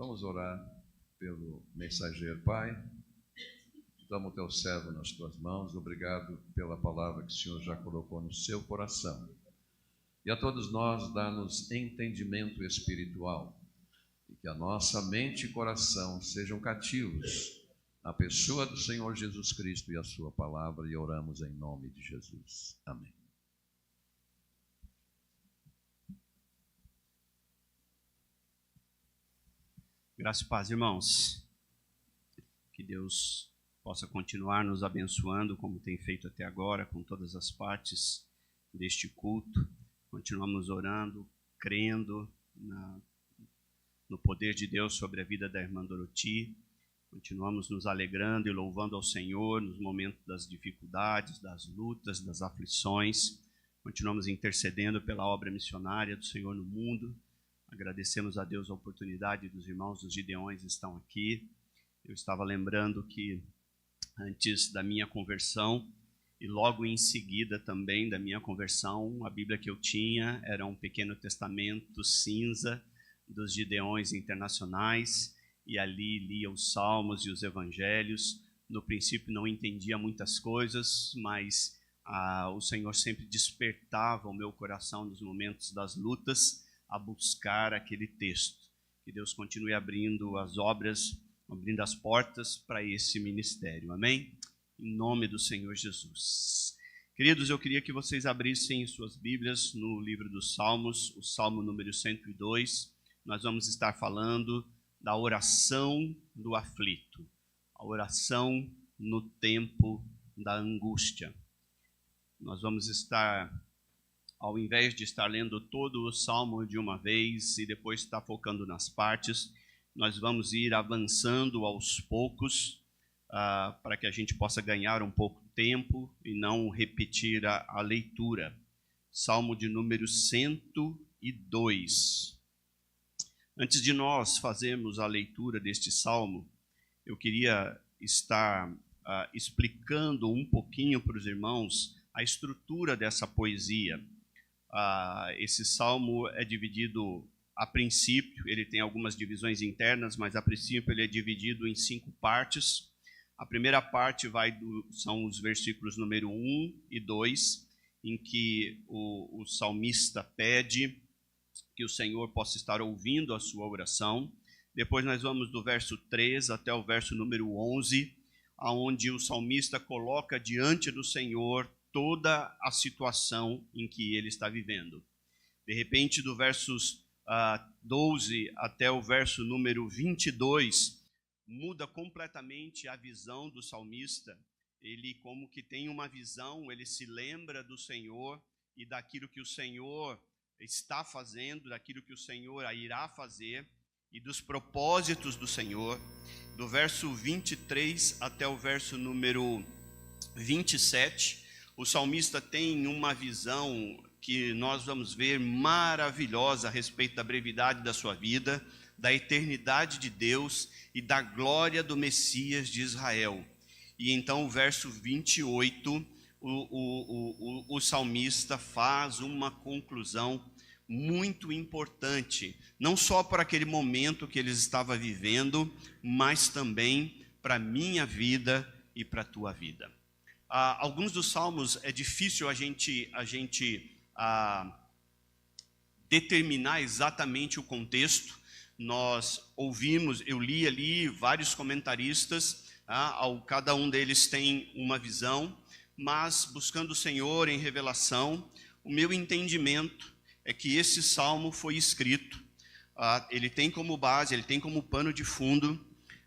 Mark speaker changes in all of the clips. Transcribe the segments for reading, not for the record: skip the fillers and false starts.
Speaker 1: Vamos orar pelo mensageiro. Pai, damos o teu servo nas tuas mãos. Obrigado pela palavra que o Senhor já colocou no seu coração. E a todos nós dá-nos entendimento espiritual. E que a nossa mente e coração sejam cativos na pessoa do Senhor Jesus Cristo e a sua palavra. E oramos em nome de Jesus. Amém.
Speaker 2: Graça e paz, irmãos. Que Deus possa continuar nos abençoando, como tem feito até agora, com todas as partes deste culto. Continuamos orando, crendo no poder de Deus sobre a vida da irmã Doroti. Continuamos nos alegrando e louvando ao Senhor nos momentos das dificuldades, das lutas, das aflições. Continuamos intercedendo pela obra missionária do Senhor no mundo. Agradecemos a Deus a oportunidade dos irmãos dos Gideões estão aqui. Eu estava lembrando que antes da minha conversão e logo em seguida também da minha conversão, a Bíblia que eu tinha era um pequeno testamento cinza dos Gideões Internacionais e ali lia os Salmos e os Evangelhos. No princípio não entendia muitas coisas, mas o Senhor sempre despertava o meu coração nos momentos das lutas a buscar aquele texto. Que Deus continue abrindo as obras, abrindo as portas para esse ministério. Amém? Em nome do Senhor Jesus. Queridos, eu queria que vocês abrissem suas Bíblias no livro dos Salmos, o Salmo número 102. Nós vamos estar falando da oração do aflito, a oração no tempo da angústia. Nós vamos estar, ao invés de estar lendo todo o Salmo de uma vez e depois estar focando nas partes, nós vamos ir avançando aos poucos para que a gente possa ganhar um pouco de tempo e não repetir a leitura. Salmo de número 102. Antes de nós fazermos a leitura deste salmo, eu queria estar explicando um pouquinho para os irmãos a estrutura dessa poesia. Esse salmo é dividido, a princípio, ele tem algumas divisões internas, mas a princípio ele é dividido em 5 partes. A primeira parte são os versículos número 1 e 2, em que o salmista pede que o Senhor possa estar ouvindo a sua oração. Depois nós vamos do verso 3 até o verso número 11, onde o salmista coloca diante do Senhor toda a situação em que ele está vivendo. De repente, do versos 12 até o verso número 22, muda completamente a visão do salmista. Ele como que tem uma visão, ele se lembra do Senhor e daquilo que o Senhor está fazendo, daquilo que o Senhor irá fazer e dos propósitos do Senhor. Do verso 23 até o verso número 27, o salmista tem uma visão que nós vamos ver maravilhosa a respeito da brevidade da sua vida, da eternidade de Deus e da glória do Messias de Israel. E então o verso 28, o salmista faz uma conclusão muito importante, não só para aquele momento que ele estava vivendo, mas também para a minha vida e para a tua vida. Alguns dos salmos é difícil a gente determinar exatamente o contexto. Nós ouvimos, eu li ali vários comentaristas, cada um deles tem uma visão, mas buscando o Senhor em revelação, o meu entendimento é que esse salmo foi escrito, ele tem como base, ele tem como pano de fundo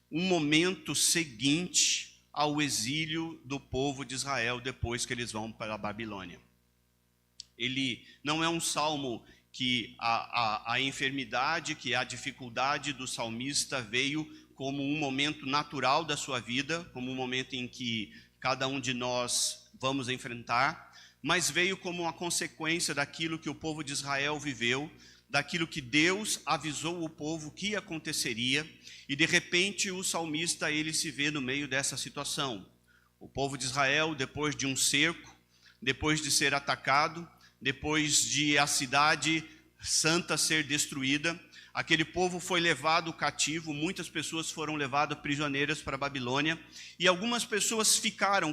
Speaker 2: um momento seguinte ao exílio do povo de Israel depois que eles vão para a Babilônia. Ele não é um salmo que a enfermidade, que a dificuldade do salmista veio como um momento natural da sua vida, como um momento em que cada um de nós vamos enfrentar, mas veio como uma consequência daquilo que o povo de Israel viveu, daquilo que Deus avisou o povo que aconteceria, e de repente o salmista ele se vê no meio dessa situação. O povo de Israel, depois de um cerco, depois de ser atacado, depois de a cidade santa ser destruída, Aquele povo foi levado cativo, muitas pessoas foram levadas prisioneiras para a Babilônia, e algumas pessoas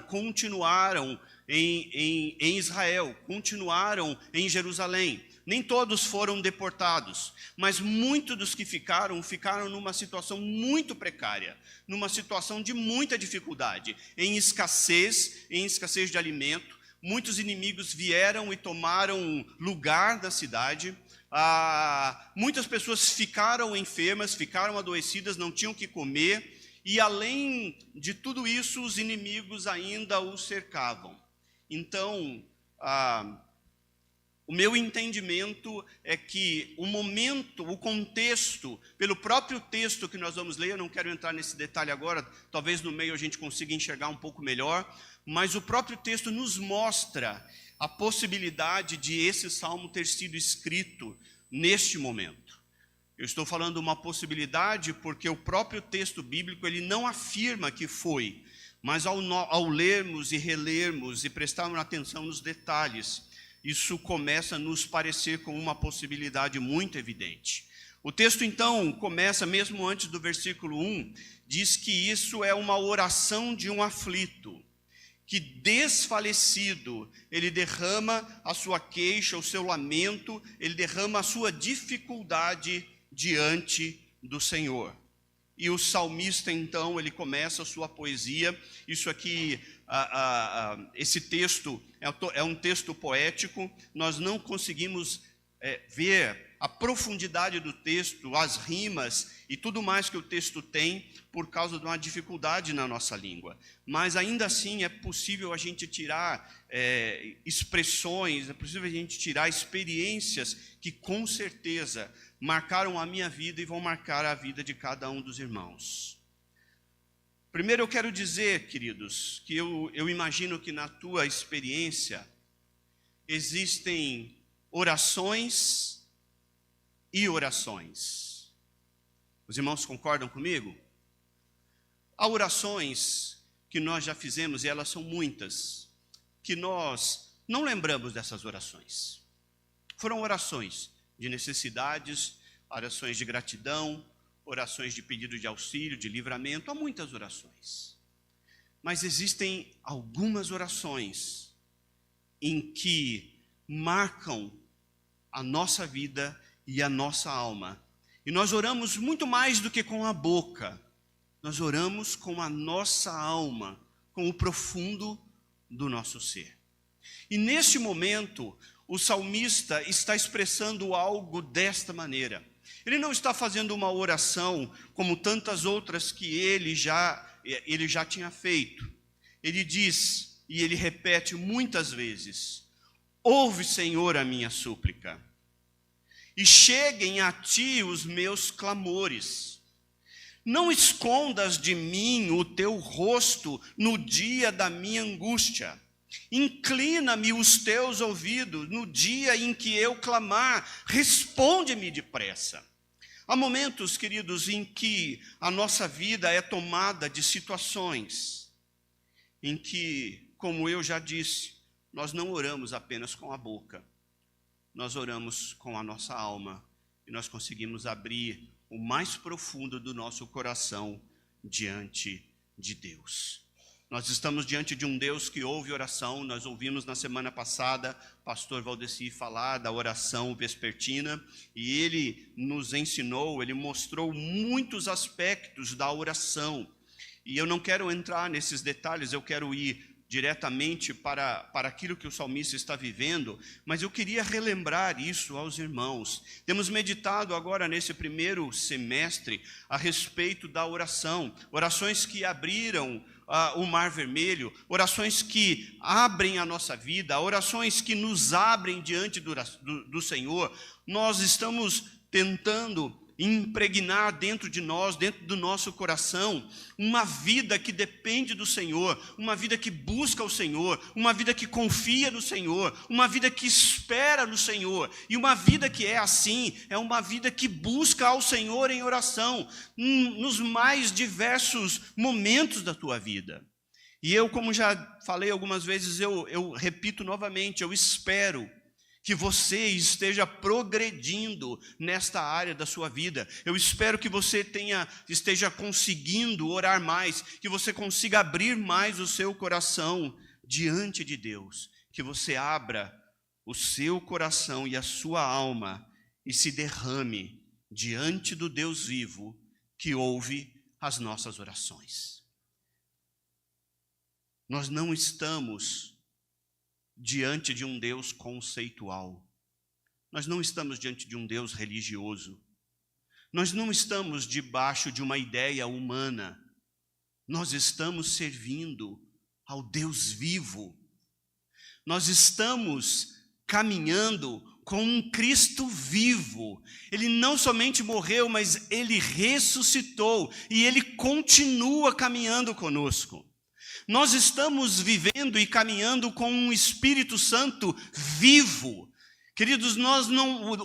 Speaker 2: continuaram em Israel, continuaram em Jerusalém. Nem todos foram deportados, mas muitos dos que ficaram numa situação muito precária, numa situação de muita dificuldade, em escassez de alimento. Muitos inimigos vieram e tomaram lugar da cidade. Muitas pessoas ficaram enfermas, ficaram adoecidas, não tinham o que comer, e além de tudo isso, os inimigos ainda os cercavam. Então, o meu entendimento é que o contexto, pelo próprio texto que nós vamos ler, eu não quero entrar nesse detalhe agora, talvez no meio a gente consiga enxergar um pouco melhor, mas o próprio texto nos mostra a possibilidade de esse salmo ter sido escrito neste momento. Eu estou falando uma possibilidade porque o próprio texto bíblico ele não afirma que foi, mas ao lermos e relermos e prestarmos atenção nos detalhes, isso começa a nos parecer como uma possibilidade muito evidente. O texto então começa, mesmo antes do versículo 1, diz que isso é uma oração de um aflito, que desfalecido, ele derrama a sua queixa, o seu lamento, ele derrama a sua dificuldade diante do Senhor. E o salmista, então, ele começa a sua poesia. Isso aqui, esse texto é um texto poético. Nós não conseguimos ver a profundidade do texto, as rimas e tudo mais que o texto tem por causa de uma dificuldade na nossa língua. Mas ainda assim é possível a gente tirar expressões, é possível a gente tirar experiências que com certeza marcaram a minha vida e vão marcar a vida de cada um dos irmãos. Primeiro eu quero dizer, queridos, que eu imagino que na tua experiência existem orações e orações. Os irmãos concordam comigo? Há orações que nós já fizemos, e elas são muitas, que nós não lembramos dessas orações. Foram orações de necessidades, orações de gratidão, orações de pedido de auxílio, de livramento, há muitas orações. Mas existem algumas orações em que marcam a nossa vida e a nossa alma. E nós oramos muito mais do que com a boca. Nós oramos com a nossa alma, com o profundo do nosso ser. E neste momento, o salmista está expressando algo desta maneira. Ele não está fazendo uma oração como tantas outras que ele já tinha feito. Ele diz, e ele repete muitas vezes: ouve, Senhor, a minha súplica, e cheguem a ti os meus clamores. Não escondas de mim o teu rosto no dia da minha angústia. Inclina-me os teus ouvidos no dia em que eu clamar. Responde-me depressa. Há momentos, queridos, em que a nossa vida é tomada de situações em que, como eu já disse, nós não oramos apenas com a boca. Nós oramos com a nossa alma e nós conseguimos abrir o mais profundo do nosso coração diante de Deus. Nós estamos diante de um Deus que ouve oração. Nós ouvimos na semana passada o pastor Valdeci falar da oração vespertina e ele nos ensinou, ele mostrou muitos aspectos da oração. E eu não quero entrar nesses detalhes, eu quero ir diretamente para aquilo que o salmista está vivendo, mas eu queria relembrar isso aos irmãos. Temos meditado agora nesse primeiro semestre a respeito da oração, orações que abriram o Mar Vermelho, orações que abrem a nossa vida, orações que nos abrem diante do Senhor. Nós estamos tentando impregnar dentro de nós, dentro do nosso coração, uma vida que depende do Senhor, uma vida que busca o Senhor, uma vida que confia no Senhor, uma vida que espera no Senhor. E uma vida que é assim, é uma vida que busca ao Senhor em oração, nos mais diversos momentos da tua vida. E eu, como já falei algumas vezes, eu repito novamente, eu espero que você esteja progredindo nesta área da sua vida. Eu espero que você esteja conseguindo orar mais, que você consiga abrir mais o seu coração diante de Deus, que você abra o seu coração e a sua alma e se derrame diante do Deus vivo que ouve as nossas orações. Nós não estamos diante de um Deus conceitual. Nós não estamos diante de um Deus religioso. Nós não estamos debaixo de uma ideia humana. Nós estamos servindo ao Deus vivo. Nós estamos caminhando com um Cristo vivo. Ele não somente morreu, mas ele ressuscitou e ele continua caminhando conosco. Nós estamos vivendo e caminhando com um Espírito Santo vivo. Queridos,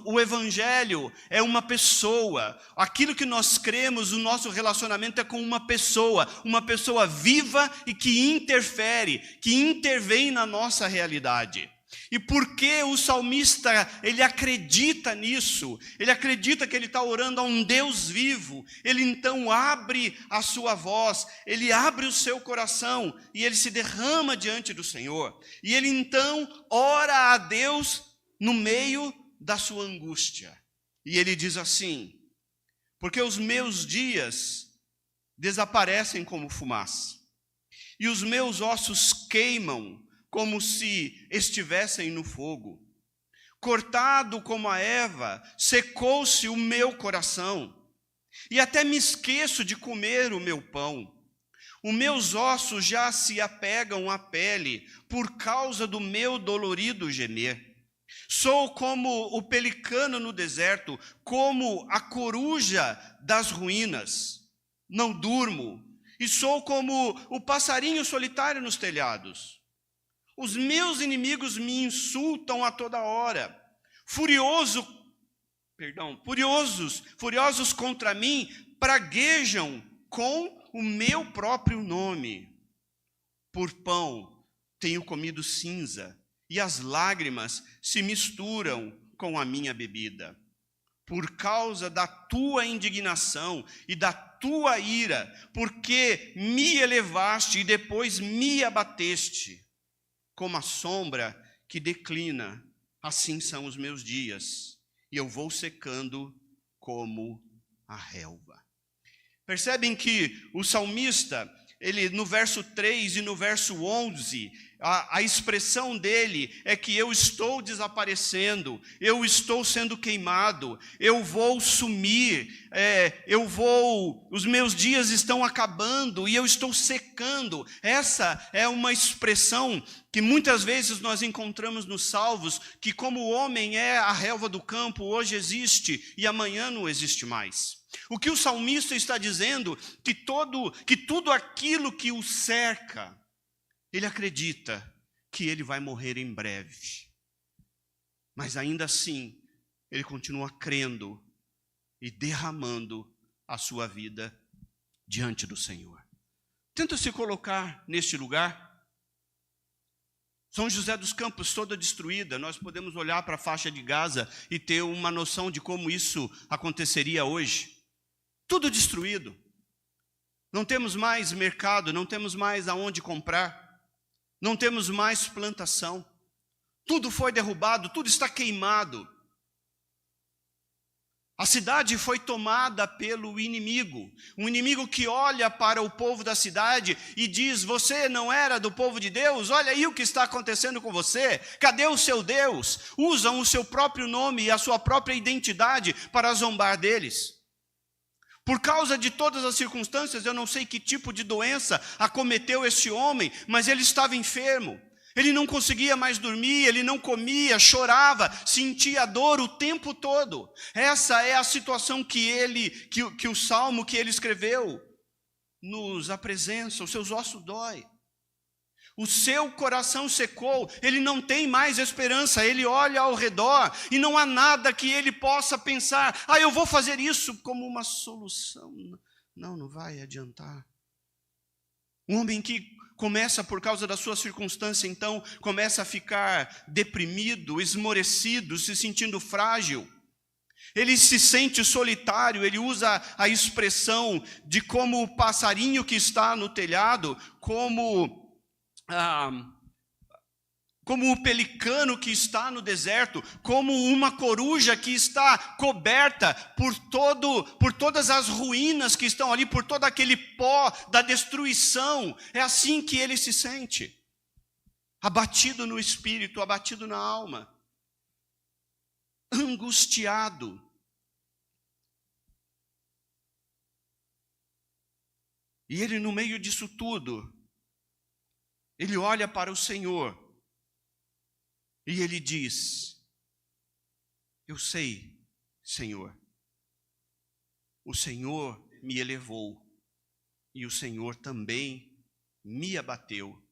Speaker 2: o Evangelho é uma pessoa. Aquilo que nós cremos, o nosso relacionamento é com uma pessoa viva e que interfere, que intervém na nossa realidade. E porque o salmista, ele acredita nisso, ele acredita que ele está orando a um Deus vivo, ele então abre a sua voz, ele abre o seu coração e ele se derrama diante do Senhor. E ele então ora a Deus no meio da sua angústia. E ele diz assim: porque os meus dias desaparecem como fumaça, e os meus ossos queimam como se estivessem no fogo. Cortado como a erva, secou-se o meu coração, e até me esqueço de comer o meu pão. Os meus ossos já se apegam à pele, por causa do meu dolorido gemer. Sou como o pelicano no deserto, como a coruja das ruínas. Não durmo, e sou como o passarinho solitário nos telhados. Os meus inimigos me insultam a toda hora. Furiosos contra mim, praguejam com o meu próprio nome. Por pão tenho comido cinza, e as lágrimas se misturam com a minha bebida. Por causa da tua indignação e da tua ira, porque me elevaste e depois me abateste. Como a sombra que declina, assim são os meus dias, e eu vou secando como a relva. Percebem que o salmista, ele no verso 3 e no verso 11, a expressão dele é que eu estou desaparecendo, eu estou sendo queimado, eu vou sumir, os meus dias estão acabando e eu estou secando. Essa é uma expressão que muitas vezes nós encontramos nos salvos, que como o homem é a relva do campo, hoje existe e amanhã não existe mais. O que o salmista está dizendo, que tudo aquilo que o cerca, ele acredita que ele vai morrer em breve. Mas ainda assim, ele continua crendo e derramando a sua vida diante do Senhor. Tenta se colocar neste lugar. São José dos Campos toda destruída. Nós podemos olhar para a faixa de Gaza e ter uma noção de como isso aconteceria hoje. Tudo destruído. Não temos mais mercado, não temos mais aonde comprar. Não temos mais plantação. Tudo foi derrubado, tudo está queimado. A cidade foi tomada pelo inimigo. Um inimigo que olha para o povo da cidade e diz: você não era do povo de Deus? Olha aí o que está acontecendo com você. Cadê o seu Deus? Usam o seu próprio nome e a sua própria identidade para zombar deles. Por causa de todas as circunstâncias, eu não sei que tipo de doença acometeu este homem, mas ele estava enfermo. Ele não conseguia mais dormir, ele não comia, chorava, sentia dor o tempo todo. Essa é a situação que o salmo que ele escreveu nos apresenta. Os seus ossos dói. O seu coração secou, ele não tem mais esperança, ele olha ao redor e não há nada que ele possa pensar: eu vou fazer isso como uma solução. Não vai adiantar. Um homem que começa, por causa da sua circunstância, então, começa a ficar deprimido, esmorecido, se sentindo frágil. Ele se sente solitário, ele usa a expressão de como o passarinho que está no telhado, como o pelicano que está no deserto, como uma coruja que está coberta por todas as ruínas que estão ali, por todo aquele pó da destruição. É assim que ele se sente, abatido no espírito, abatido na alma, angustiado. E ele, no meio disso tudo, ele olha para o Senhor e ele diz: eu sei, Senhor, o Senhor me elevou e o Senhor também me abateu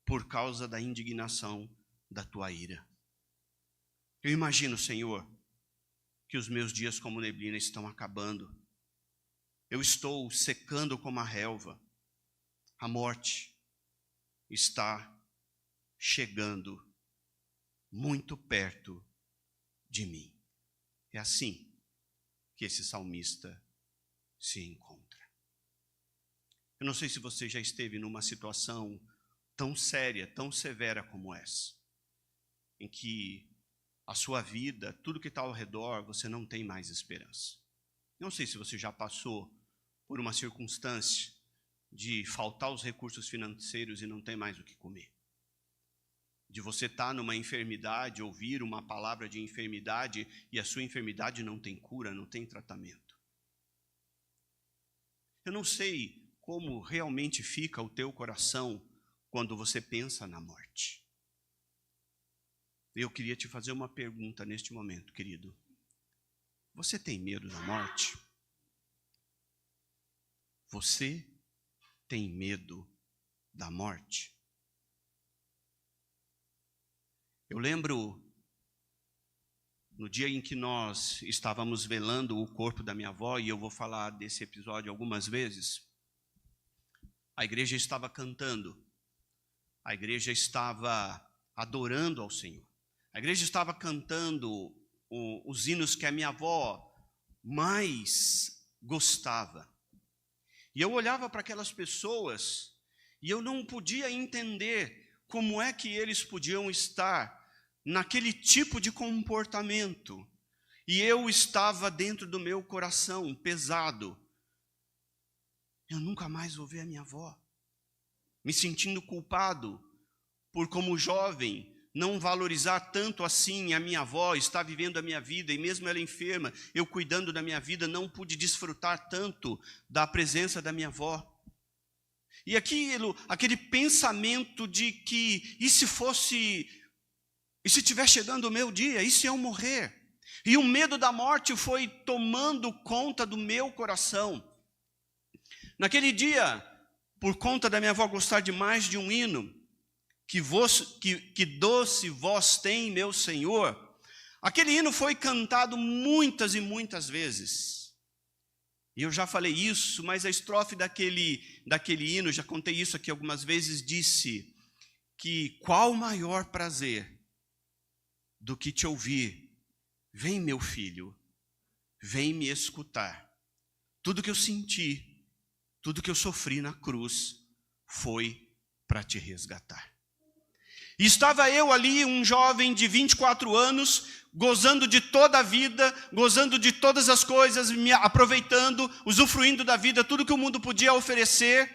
Speaker 2: por causa da indignação da tua ira. Eu imagino, Senhor, que os meus dias como neblina estão acabando. Eu estou secando como a relva. A morte está chegando muito perto de mim. É assim que esse salmista se encontra. Eu não sei se você já esteve numa situação tão séria, tão severa como essa, em que a sua vida, tudo que está ao redor, você não tem mais esperança. Não sei se você já passou por uma circunstância de faltar os recursos financeiros e não tem mais o que comer. De você estar numa enfermidade, ouvir uma palavra de enfermidade e a sua enfermidade não tem cura, não tem tratamento. Eu não sei como realmente fica o teu coração quando você pensa na morte. Eu queria te fazer uma pergunta neste momento, querido. Você tem medo da morte? Você tem medo da morte? Eu lembro no dia em que nós estávamos velando o corpo da minha avó, e eu vou falar desse episódio algumas vezes. A igreja estava cantando, a igreja estava adorando ao Senhor, a igreja estava cantando os hinos que a minha avó mais gostava. E eu olhava para aquelas pessoas e eu não podia entender como é que eles podiam estar naquele tipo de comportamento. E eu estava dentro do meu coração pesado. Eu nunca mais vou ver a minha avó. Me sentindo culpado por, como jovem, não valorizar tanto assim a minha avó, estar vivendo a minha vida, e mesmo ela enferma, eu cuidando da minha vida, não pude desfrutar tanto da presença da minha avó. E aquele pensamento de que, e se estiver chegando o meu dia, e se eu morrer? E o medo da morte foi tomando conta do meu coração. Naquele dia, por conta da minha avó gostar demais de um hino, que doce voz tem, meu Senhor, aquele hino foi cantado muitas e muitas vezes. E eu já falei isso, mas a estrofe daquele hino, já contei isso aqui algumas vezes, disse que qual maior prazer do que te ouvir, vem meu filho, vem me escutar. Tudo que eu senti, tudo que eu sofri na cruz, foi para te resgatar. E estava eu ali, um jovem de 24 anos, gozando de toda a vida, gozando de todas as coisas, me aproveitando, usufruindo da vida, tudo que o mundo podia oferecer.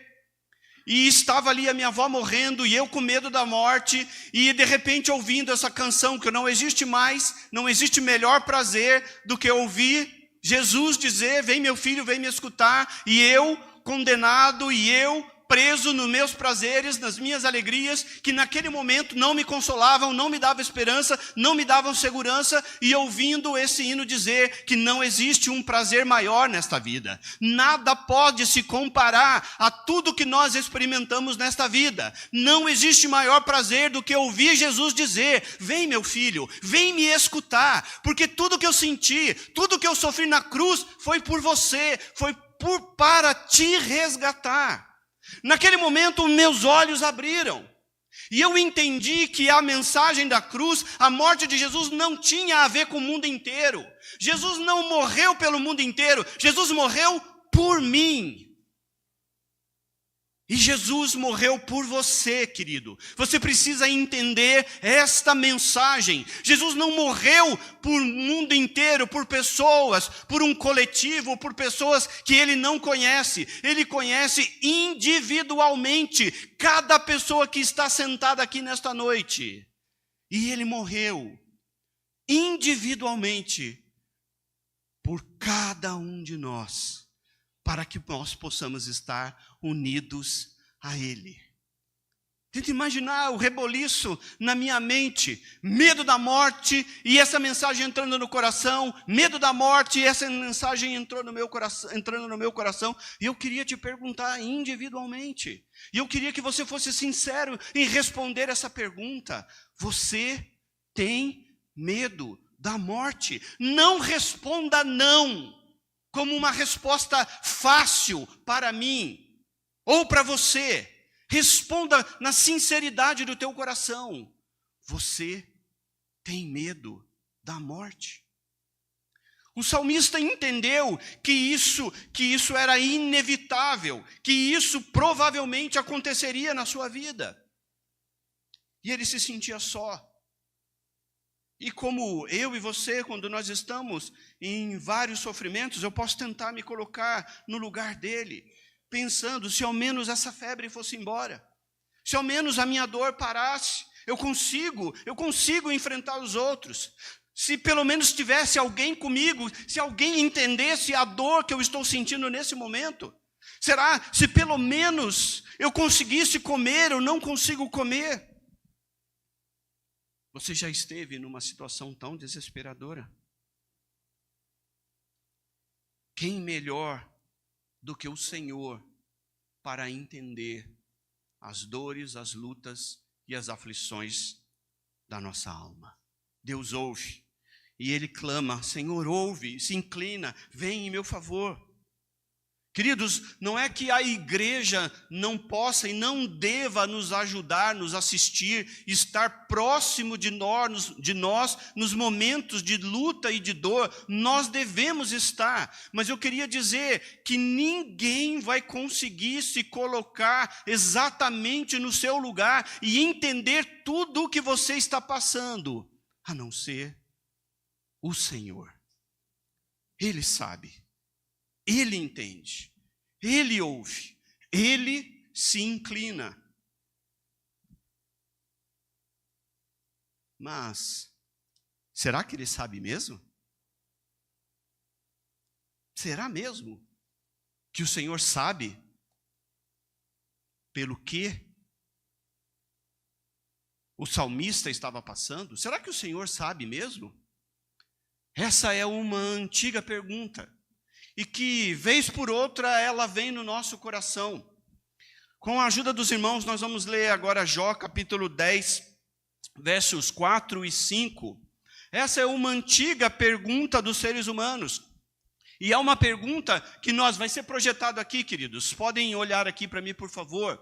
Speaker 2: E estava ali a minha avó morrendo, e eu com medo da morte, e de repente ouvindo essa canção, que não existe mais, não existe melhor prazer do que ouvir Jesus dizer, vem meu filho, vem me escutar, e eu condenado, e eu preso nos meus prazeres, nas minhas alegrias, que naquele momento não me consolavam, não me davam esperança, não me davam segurança, e ouvindo esse hino dizer que não existe um prazer maior nesta vida. Nada pode se comparar a tudo que nós experimentamos nesta vida. Não existe maior prazer do que ouvir Jesus dizer, vem meu filho, vem me escutar, porque tudo que eu senti, tudo que eu sofri na cruz, foi por você, foi para te resgatar. Naquele momento, meus olhos abriram. E eu entendi que a mensagem da cruz, a morte de Jesus, não tinha a ver com o mundo inteiro. Jesus não morreu pelo mundo inteiro. Jesus morreu por mim. E Jesus morreu por você, querido. Você precisa entender esta mensagem. Jesus não morreu por mundo inteiro, por pessoas, por um coletivo, por pessoas que ele não conhece. Ele conhece individualmente cada pessoa que está sentada aqui nesta noite. E ele morreu individualmente por cada um de nós, para que nós possamos estar unidos a Ele. Tenta imaginar o reboliço na minha mente, medo da morte e essa mensagem entrando no coração, medo da morte e essa mensagem entrando no meu coração. E eu queria te perguntar individualmente, e eu queria que você fosse sincero em responder essa pergunta. Você tem medo da morte? Não responda não como uma resposta fácil para mim ou para você. Responda na sinceridade do teu coração. Você tem medo da morte? O salmista entendeu que isso era inevitável, que isso provavelmente aconteceria na sua vida. E ele se sentia só. E como eu e você, quando nós estamos em vários sofrimentos, eu posso tentar me colocar no lugar dele, pensando, se ao menos essa febre fosse embora, se ao menos a minha dor parasse, eu consigo enfrentar os outros. Se pelo menos tivesse alguém comigo, se alguém entendesse a dor que eu estou sentindo nesse momento. Será se pelo menos eu conseguisse comer, eu não consigo comer? Você já esteve numa situação tão desesperadora? Quem melhor do que o Senhor para entender as dores, as lutas e as aflições da nossa alma? Deus ouve e Ele clama: Senhor, ouve, se inclina, vem em meu favor. Queridos, não é que a igreja não possa e não deva nos ajudar, nos assistir, estar próximo de nós nos momentos de luta e de dor. Nós devemos estar, mas eu queria dizer que ninguém vai conseguir se colocar exatamente no seu lugar e entender tudo o que você está passando, a não ser o Senhor. Ele sabe. Ele entende, Ele ouve, Ele se inclina. Mas, será que Ele sabe mesmo? Será mesmo que o Senhor sabe pelo que o salmista estava passando? Será que o Senhor sabe mesmo? Essa é uma antiga pergunta. E que, vez por outra, ela vem no nosso coração. Com a ajuda dos irmãos, nós vamos ler agora Jó, capítulo 10, versos 4 e 5. Essa é uma antiga pergunta dos seres humanos. E é uma pergunta que vai ser projetado aqui, queridos. Podem olhar aqui para mim, por favor.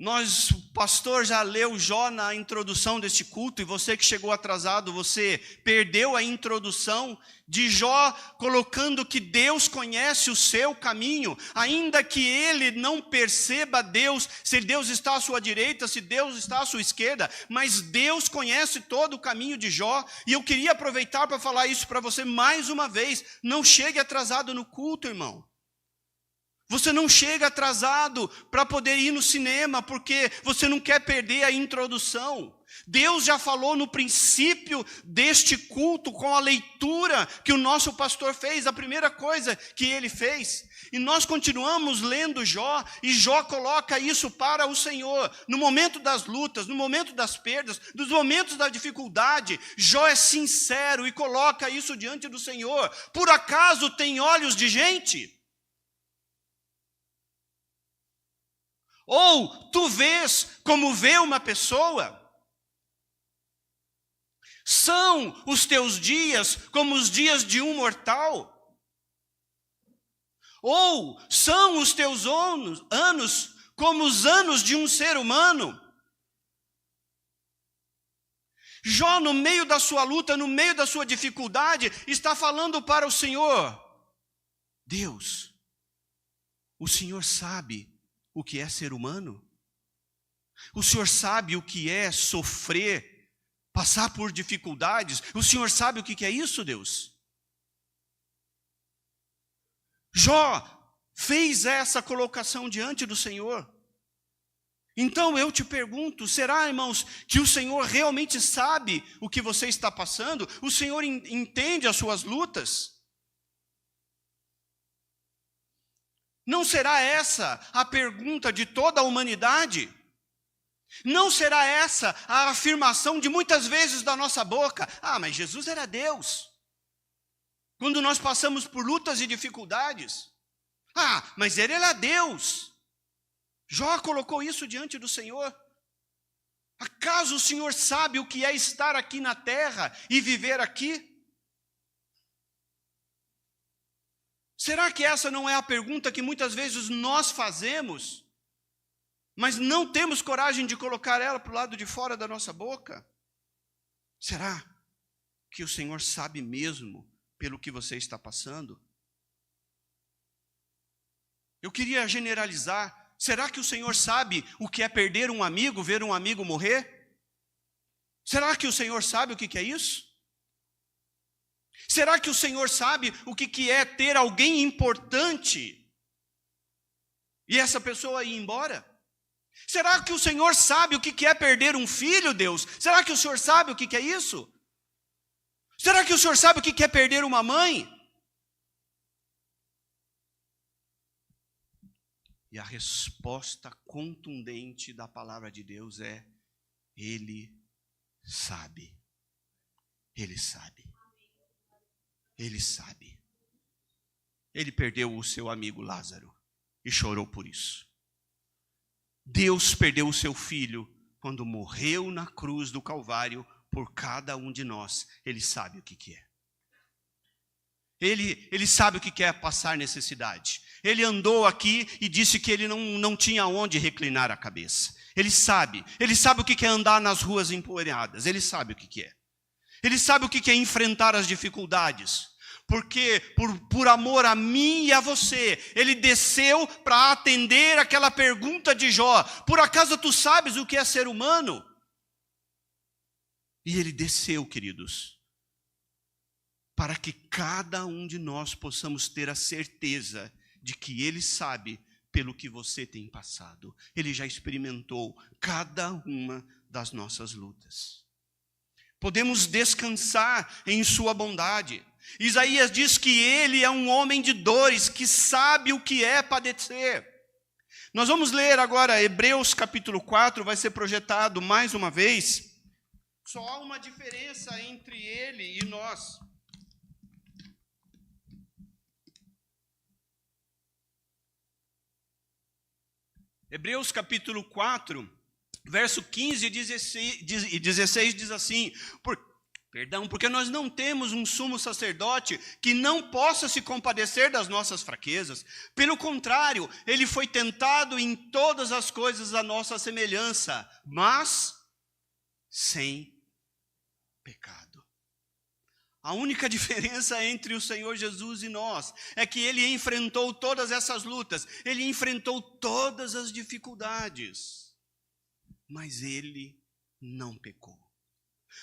Speaker 2: O pastor já leu Jó na introdução deste culto, e você que chegou atrasado, você perdeu a introdução de Jó, colocando que Deus conhece o seu caminho, ainda que ele não perceba Deus, se Deus está à sua direita, se Deus está à sua esquerda, mas Deus conhece todo o caminho de Jó, e eu queria aproveitar para falar isso para você mais uma vez. Não chegue atrasado no culto, irmão. Você não chega atrasado para poder ir no cinema, porque você não quer perder a introdução. Deus já falou no princípio deste culto, com a leitura que o nosso pastor fez, a primeira coisa que ele fez. E nós continuamos lendo Jó, e Jó coloca isso para o Senhor. No momento das lutas, no momento das perdas, nos momentos da dificuldade, Jó é sincero e coloca isso diante do Senhor. Por acaso tem olhos de gente? Ou tu vês como vê uma pessoa? São os teus dias como os dias de um mortal? Ou são os teus anos como os anos de um ser humano? Jó, no meio da sua luta, no meio da sua dificuldade, está falando para o Senhor: Deus, o Senhor sabe o que é ser humano? O Senhor sabe o que é sofrer, passar por dificuldades? O Senhor sabe o que é isso, Deus? Jó fez essa colocação diante do Senhor. Então eu te pergunto, será, irmãos, que o Senhor realmente sabe o que você está passando? O Senhor entende as suas lutas? Não será essa a pergunta de toda a humanidade? Não será essa a afirmação de muitas vezes da nossa boca? Ah, mas Jesus era Deus. Quando nós passamos por lutas e dificuldades, ah, mas ele era Deus. Jó colocou isso diante do Senhor. Acaso o Senhor sabe o que é estar aqui na terra e viver aqui? Será que essa não é a pergunta que muitas vezes nós fazemos, mas não temos coragem de colocar ela para o lado de fora da nossa boca? Será que o Senhor sabe mesmo pelo que você está passando? Eu queria generalizar. Será que o Senhor sabe o que é perder um amigo, ver um amigo morrer? Será que o Senhor sabe o que é isso? Será que o Senhor sabe o que é ter alguém importante e essa pessoa ir embora? Será que o Senhor sabe o que é perder um filho, Deus? Será que o Senhor sabe o que é isso? Será que o Senhor sabe o que é perder uma mãe? E a resposta contundente da palavra de Deus é: Ele sabe. Ele sabe. Ele sabe. Ele perdeu o seu amigo Lázaro e chorou por isso. Deus perdeu o seu filho quando morreu na cruz do Calvário por cada um de nós. Ele sabe o que é. Ele sabe o que é passar necessidade. Ele andou aqui e disse que ele não tinha onde reclinar a cabeça. Ele sabe o que é andar nas ruas empoeiradas. Ele sabe o que é. Ele sabe o que é enfrentar as dificuldades. Porque por amor a mim e a você, ele desceu para atender aquela pergunta de Jó: por acaso tu sabes o que é ser humano? E ele desceu, queridos, para que cada um de nós possamos ter a certeza de que ele sabe pelo que você tem passado. Ele já experimentou cada uma das nossas lutas. Podemos descansar em sua bondade. Isaías diz que ele é um homem de dores, que sabe o que é padecer. Nós vamos ler agora Hebreus capítulo 4, vai ser projetado mais uma vez. Só há uma diferença entre ele e nós. Hebreus capítulo 4, verso 15 e 16 diz assim: porque nós não temos um sumo sacerdote que não possa se compadecer das nossas fraquezas. Pelo contrário, ele foi tentado em todas as coisas à nossa semelhança, mas sem pecado. A única diferença entre o Senhor Jesus e nós é que ele enfrentou todas essas lutas, ele enfrentou todas as dificuldades, mas ele não pecou.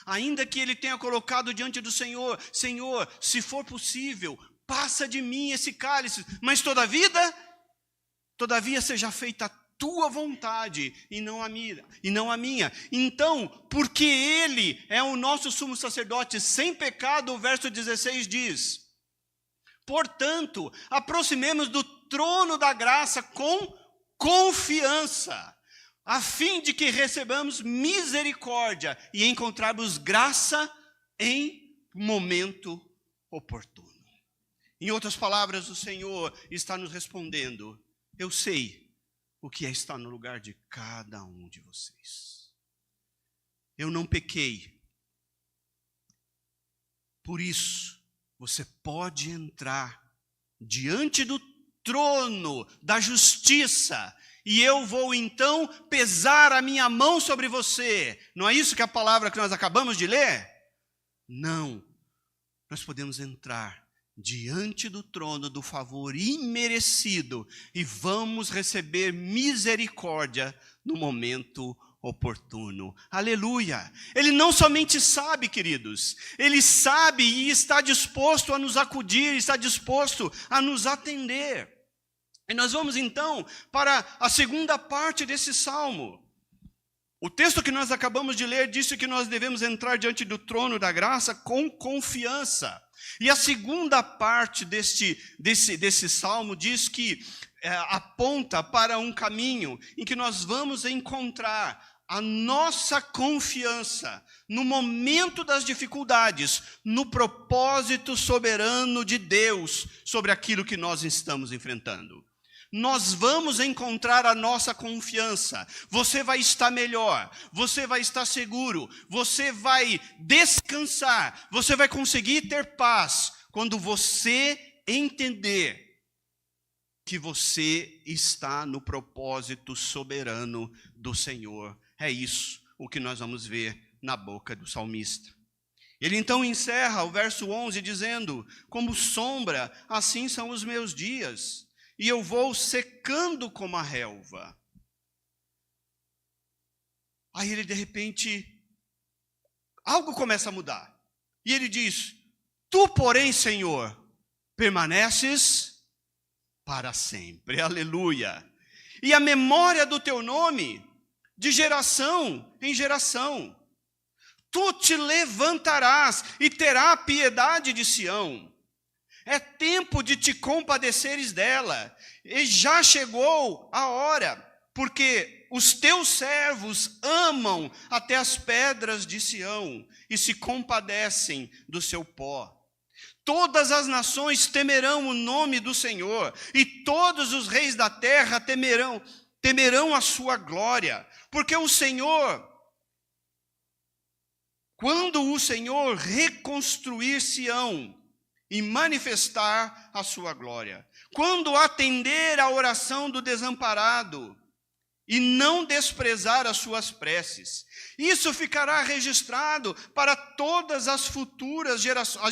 Speaker 2: Ainda que ele tenha colocado diante do Senhor: Senhor, se for possível, passa de mim esse cálice, mas todavia seja feita a tua vontade e não a minha. Então, porque ele é o nosso sumo sacerdote sem pecado, o verso 16 diz: portanto, aproximemos do trono da graça com confiança, a fim de que recebamos misericórdia e encontrarmos graça em momento oportuno. Em outras palavras, o Senhor está nos respondendo: eu sei o que é estar no lugar de cada um de vocês. Eu não pequei. Por isso, você pode entrar diante do trono da justiça, e eu vou então pesar a minha mão sobre você. Não é isso que a palavra que nós acabamos de ler? Não. Nós podemos entrar diante do trono do favor imerecido e vamos receber misericórdia no momento oportuno. Aleluia! Ele não somente sabe, queridos, ele sabe e está disposto a nos acudir, está disposto a nos atender. E nós vamos então para a segunda parte desse salmo. O texto que nós acabamos de ler disse que nós devemos entrar diante do trono da graça com confiança. E a segunda parte desse salmo diz que aponta para um caminho em que nós vamos encontrar a nossa confiança no momento das dificuldades, no propósito soberano de Deus sobre aquilo que nós estamos enfrentando. Nós vamos encontrar a nossa confiança. Você vai estar melhor, você vai estar seguro, você vai descansar, você vai conseguir ter paz quando você entender que você está no propósito soberano do Senhor. É isso o que nós vamos ver na boca do salmista. Ele então encerra o verso 11 dizendo: como sombra, assim são os meus dias, e eu vou secando como a relva. Aí ele de repente, algo começa a mudar. E ele diz: tu, porém, Senhor, permaneces para sempre. Aleluia. E a memória do teu nome, de geração em geração. Tu te levantarás e terá piedade de Sião. É tempo de te compadeceres dela, e já chegou a hora, porque os teus servos amam até as pedras de Sião, e se compadecem do seu pó. Todas as nações temerão o nome do Senhor, e todos os reis da terra temerão a sua glória, porque o Senhor, quando o Senhor reconstruir Sião, e manifestar a sua glória, quando atender à oração do desamparado e não desprezar as suas preces, isso ficará registrado para todas as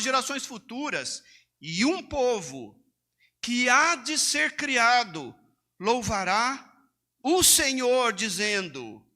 Speaker 2: gerações futuras, e um povo que há de ser criado louvará o Senhor, dizendo: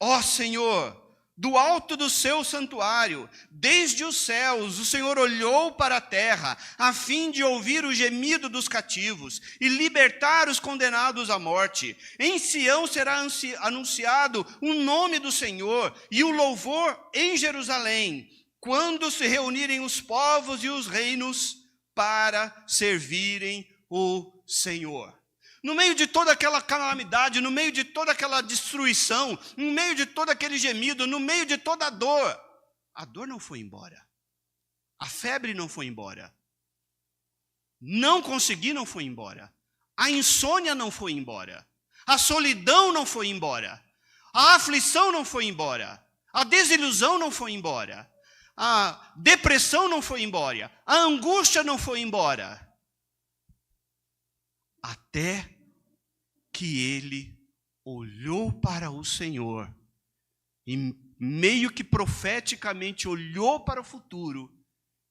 Speaker 2: ó Senhor, do alto do seu santuário, desde os céus, o Senhor olhou para a terra, a fim de ouvir o gemido dos cativos e libertar os condenados à morte. Em Sião será anunciado o nome do Senhor e o louvor em Jerusalém, quando se reunirem os povos e os reinos para servirem o Senhor. No meio de toda aquela calamidade, no meio de toda aquela destruição, no meio de todo aquele gemido, no meio de toda a dor não foi embora. A febre não foi embora. Não conseguir não foi embora. A insônia não foi embora. A solidão não foi embora. A aflição não foi embora. A desilusão não foi embora. A depressão não foi embora. A angústia não foi embora. Até que ele olhou para o Senhor e meio que profeticamente olhou para o futuro,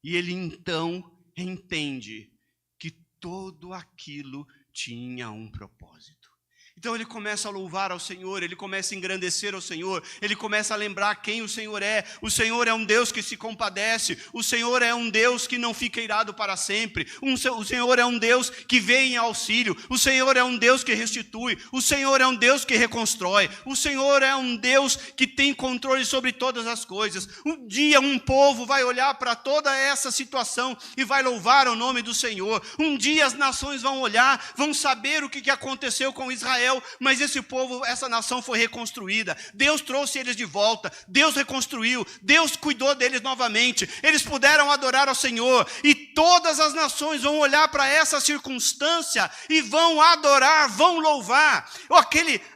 Speaker 2: e ele então entende que tudo aquilo tinha um propósito. Então ele começa a louvar ao Senhor, ele começa a engrandecer ao Senhor, ele começa a lembrar quem o Senhor é. O Senhor é um Deus que se compadece, o Senhor é um Deus que não fica irado para sempre, o Senhor é um Deus que vem em auxílio, o Senhor é um Deus que restitui, o Senhor é um Deus que reconstrói, o Senhor é um Deus que tem controle sobre todas as coisas. Um dia um povo vai olhar para toda essa situação e vai louvar o nome do Senhor. Um dia as nações vão olhar, vão saber o que aconteceu com Israel, mas esse povo, essa nação foi reconstruída. Deus trouxe eles de volta, Deus reconstruiu, Deus cuidou deles novamente. Eles puderam adorar ao Senhor, e todas as nações vão olhar para essa circunstância e vão adorar, vão louvar.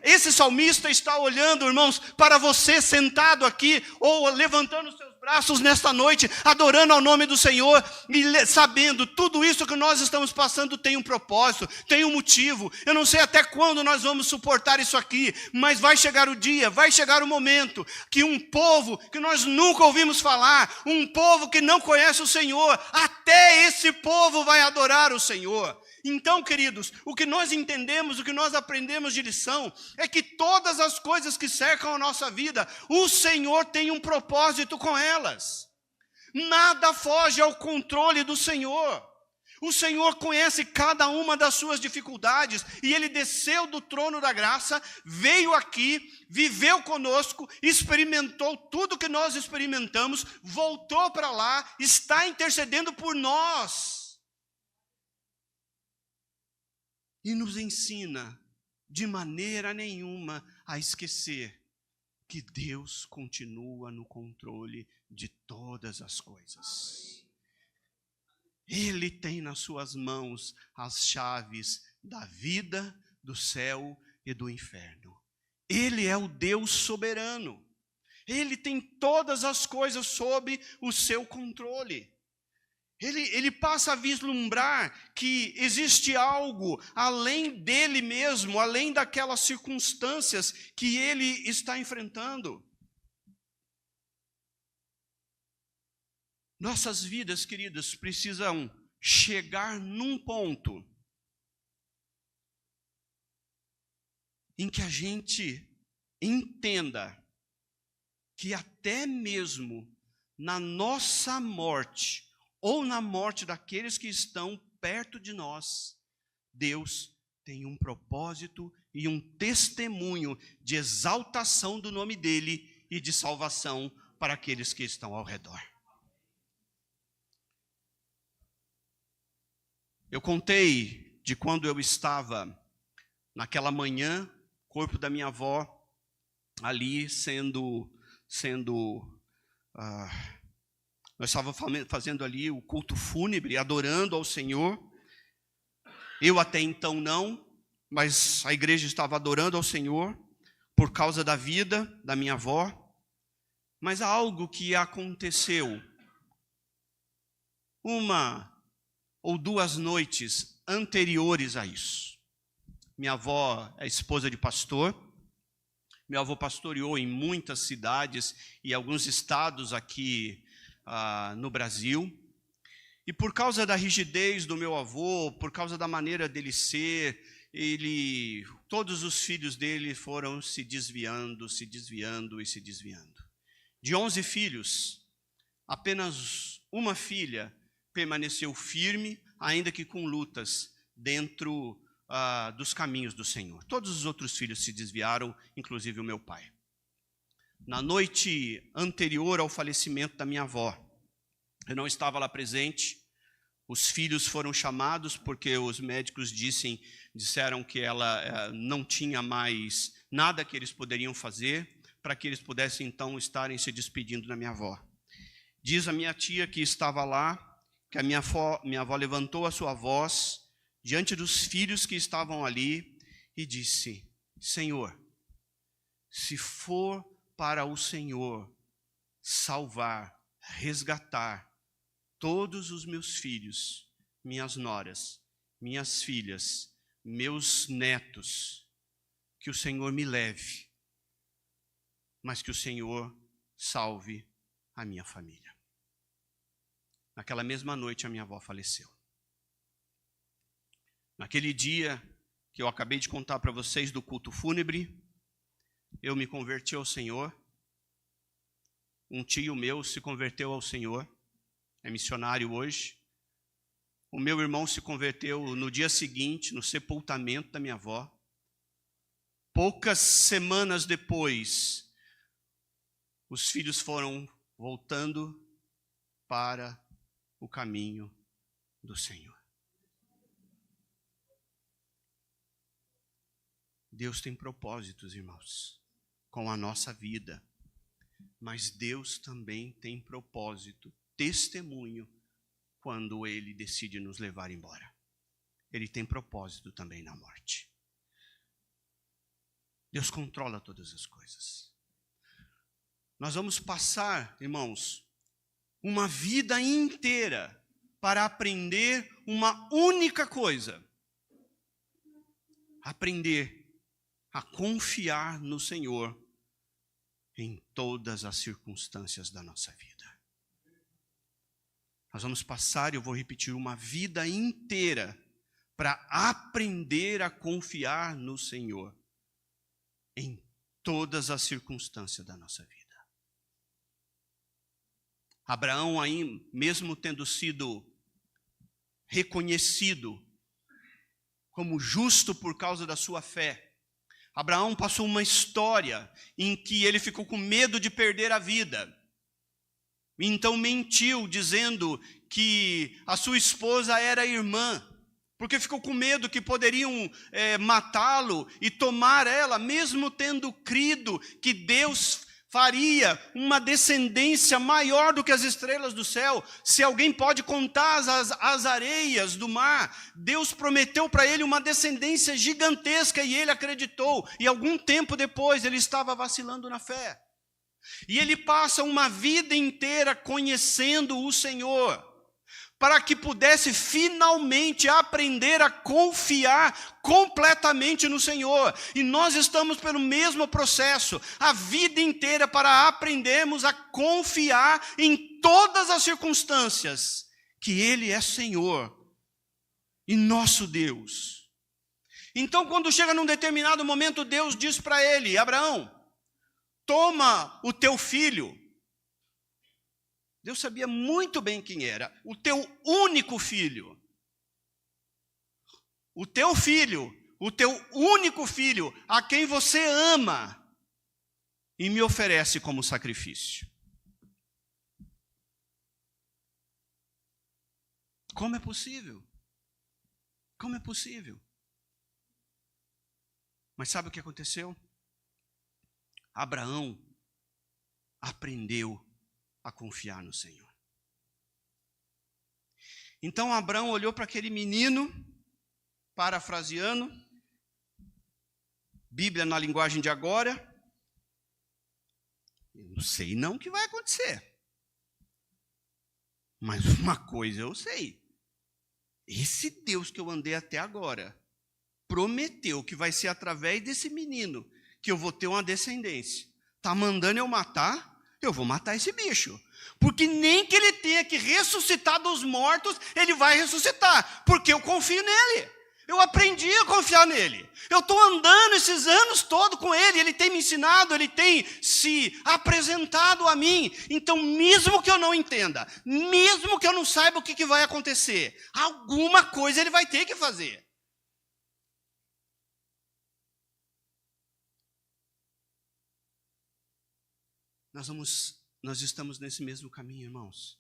Speaker 2: Esse salmista está olhando, irmãos, para você sentado aqui ou levantando os seus braços nesta noite, adorando ao nome do Senhor e sabendo tudo isso que nós estamos passando tem um propósito, tem um motivo. Eu não sei até quando nós vamos suportar isso aqui, mas vai chegar o dia, vai chegar o momento que um povo que nós nunca ouvimos falar, um povo que não conhece o Senhor, até esse povo vai adorar o Senhor. Então, queridos, o que nós entendemos, o que nós aprendemos de lição, é que todas as coisas que cercam a nossa vida, o Senhor tem um propósito com elas. Nada foge ao controle do Senhor. O Senhor conhece cada uma das suas dificuldades, e Ele desceu do trono da graça, veio aqui, viveu conosco, experimentou tudo que nós experimentamos, voltou para lá, está intercedendo por nós. E nos ensina, de maneira nenhuma, a esquecer que Deus continua no controle de todas as coisas. Ele tem nas suas mãos as chaves da vida, do céu e do inferno. Ele é o Deus soberano. Ele tem todas as coisas sob o seu controle. Ele passa a vislumbrar que existe algo além dele mesmo, além daquelas circunstâncias que ele está enfrentando. Nossas vidas, queridos, precisam chegar num ponto em que a gente entenda que até mesmo na nossa morte, ou na morte daqueles que estão perto de nós, Deus tem um propósito e um testemunho de exaltação do nome dele e de salvação para aqueles que estão ao redor. Eu contei de quando eu estava naquela manhã, corpo da minha avó ali nós estávamos fazendo ali o culto fúnebre, adorando ao Senhor. Eu até então não, mas a igreja estava adorando ao Senhor por causa da vida da minha avó. Mas há algo que aconteceu 1 ou 2 noites anteriores a isso. Minha avó é esposa de pastor. Meu avô pastoreou em muitas cidades e alguns estados aqui no Brasil, e por causa da rigidez do meu avô, por causa da maneira dele ser, todos os filhos dele foram se desviando. De 11 filhos, apenas uma filha permaneceu firme, ainda que com lutas dentro dos caminhos do Senhor. Todos os outros filhos se desviaram, inclusive o meu pai. Na noite anterior ao falecimento da minha avó, eu não estava lá presente. Os filhos foram chamados porque os médicos disseram que ela não tinha mais nada que eles poderiam fazer para que eles pudessem então estarem se despedindo da minha avó. Diz a minha tia que estava lá, que a minha avó levantou a sua voz diante dos filhos que estavam ali e disse: Senhor, se for para o Senhor salvar, resgatar todos os meus filhos, minhas noras, minhas filhas, meus netos, que o Senhor me leve, mas que o Senhor salve a minha família. Naquela mesma noite a minha avó faleceu. Naquele dia que eu acabei de contar para vocês do culto fúnebre, eu me converti ao Senhor. Um tio meu se converteu ao Senhor, é missionário hoje. O meu irmão se converteu no dia seguinte, no sepultamento da minha avó. Poucas semanas depois, os filhos foram voltando para o caminho do Senhor. Deus tem propósitos, irmãos, com a nossa vida. Mas Deus também tem propósito, testemunho, quando Ele decide nos levar embora. Ele tem propósito também na morte. Deus controla todas as coisas. Nós vamos passar, irmãos, uma vida inteira para aprender uma única coisa: aprender a confiar no Senhor em todas as circunstâncias da nossa vida. Nós vamos passar, eu vou repetir, uma vida inteira para aprender a confiar no Senhor em todas as circunstâncias da nossa vida. Abraão, aí, mesmo tendo sido reconhecido como justo por causa da sua fé, Abraão passou uma história em que ele ficou com medo de perder a vida. Então mentiu, dizendo que a sua esposa era irmã, porque ficou com medo que poderiam matá-lo e tomar ela, mesmo tendo crido que Deus faria uma descendência maior do que as estrelas do céu. Se alguém pode contar as areias do mar, Deus prometeu para ele uma descendência gigantesca e ele acreditou. E algum tempo depois ele estava vacilando na fé. E ele passa uma vida inteira conhecendo o Senhor, para que pudesse finalmente aprender a confiar completamente no Senhor. E nós estamos pelo mesmo processo, a vida inteira, para aprendermos a confiar em todas as circunstâncias, que Ele é Senhor e nosso Deus. Então, quando chega num determinado momento, Deus diz para ele: Abraão, toma o teu filho. Deus sabia muito bem quem era, o teu único filho. O teu filho, o teu único filho, a quem você ama, e me oferece como sacrifício. Como é possível? Como é possível? Mas sabe o que aconteceu? Abraão aprendeu a confiar no Senhor. Então Abraão olhou para aquele menino, parafraseando, Bíblia na linguagem de agora: eu não sei não o que vai acontecer, mas uma coisa eu sei: esse Deus que eu andei até agora prometeu que vai ser através desse menino que eu vou ter uma descendência. Está mandando eu matar? Eu vou matar esse bicho. Porque nem que ele tenha que ressuscitar dos mortos, ele vai ressuscitar. Porque eu confio nele. Eu aprendi a confiar nele. Eu estou andando esses anos todos com ele. Ele tem me ensinado, ele tem se apresentado a mim. Então, mesmo que eu não entenda, mesmo que eu não saiba o que vai acontecer, alguma coisa ele vai ter que fazer. Nós estamos nesse mesmo caminho, irmãos.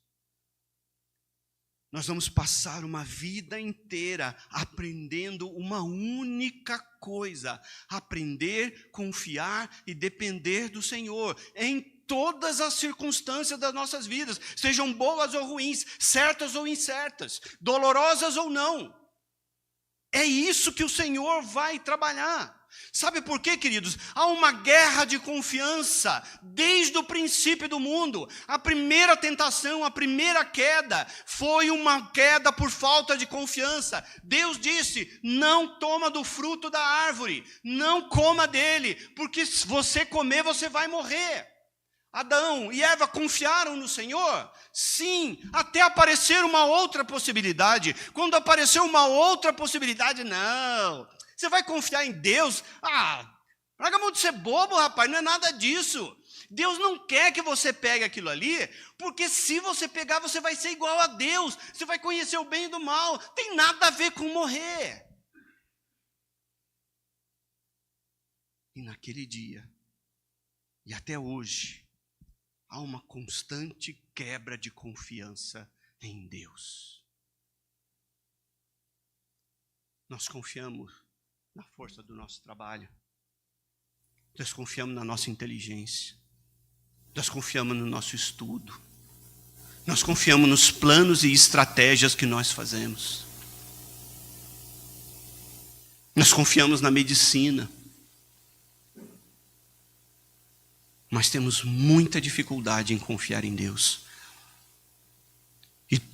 Speaker 2: Nós vamos passar uma vida inteira aprendendo uma única coisa: aprender, confiar e depender do Senhor em todas as circunstâncias das nossas vidas, sejam boas ou ruins, certas ou incertas, dolorosas ou não. É isso que o Senhor vai trabalhar. Sabe por quê, queridos? Há uma guerra de confiança desde o princípio do mundo. A primeira tentação, a primeira queda, foi uma queda por falta de confiança. Deus disse: não toma do fruto da árvore, não coma dele, porque se você comer, você vai morrer. Adão e Eva confiaram no Senhor? Sim, até aparecer uma outra possibilidade. Quando apareceu uma outra possibilidade, não... Você vai confiar em Deus? Larga a mão de ser bobo, rapaz, não é nada disso. Deus não quer que você pegue aquilo ali, porque se você pegar, você vai ser igual a Deus. Você vai conhecer o bem e do mal. Tem nada a ver com morrer. E naquele dia, e até hoje, há uma constante quebra de confiança em Deus. Nós confiamos na força do nosso trabalho. Nós confiamos na nossa inteligência. Nós confiamos no nosso estudo. Nós confiamos nos planos e estratégias que nós fazemos. Nós confiamos na medicina. Mas temos muita dificuldade em confiar em Deus.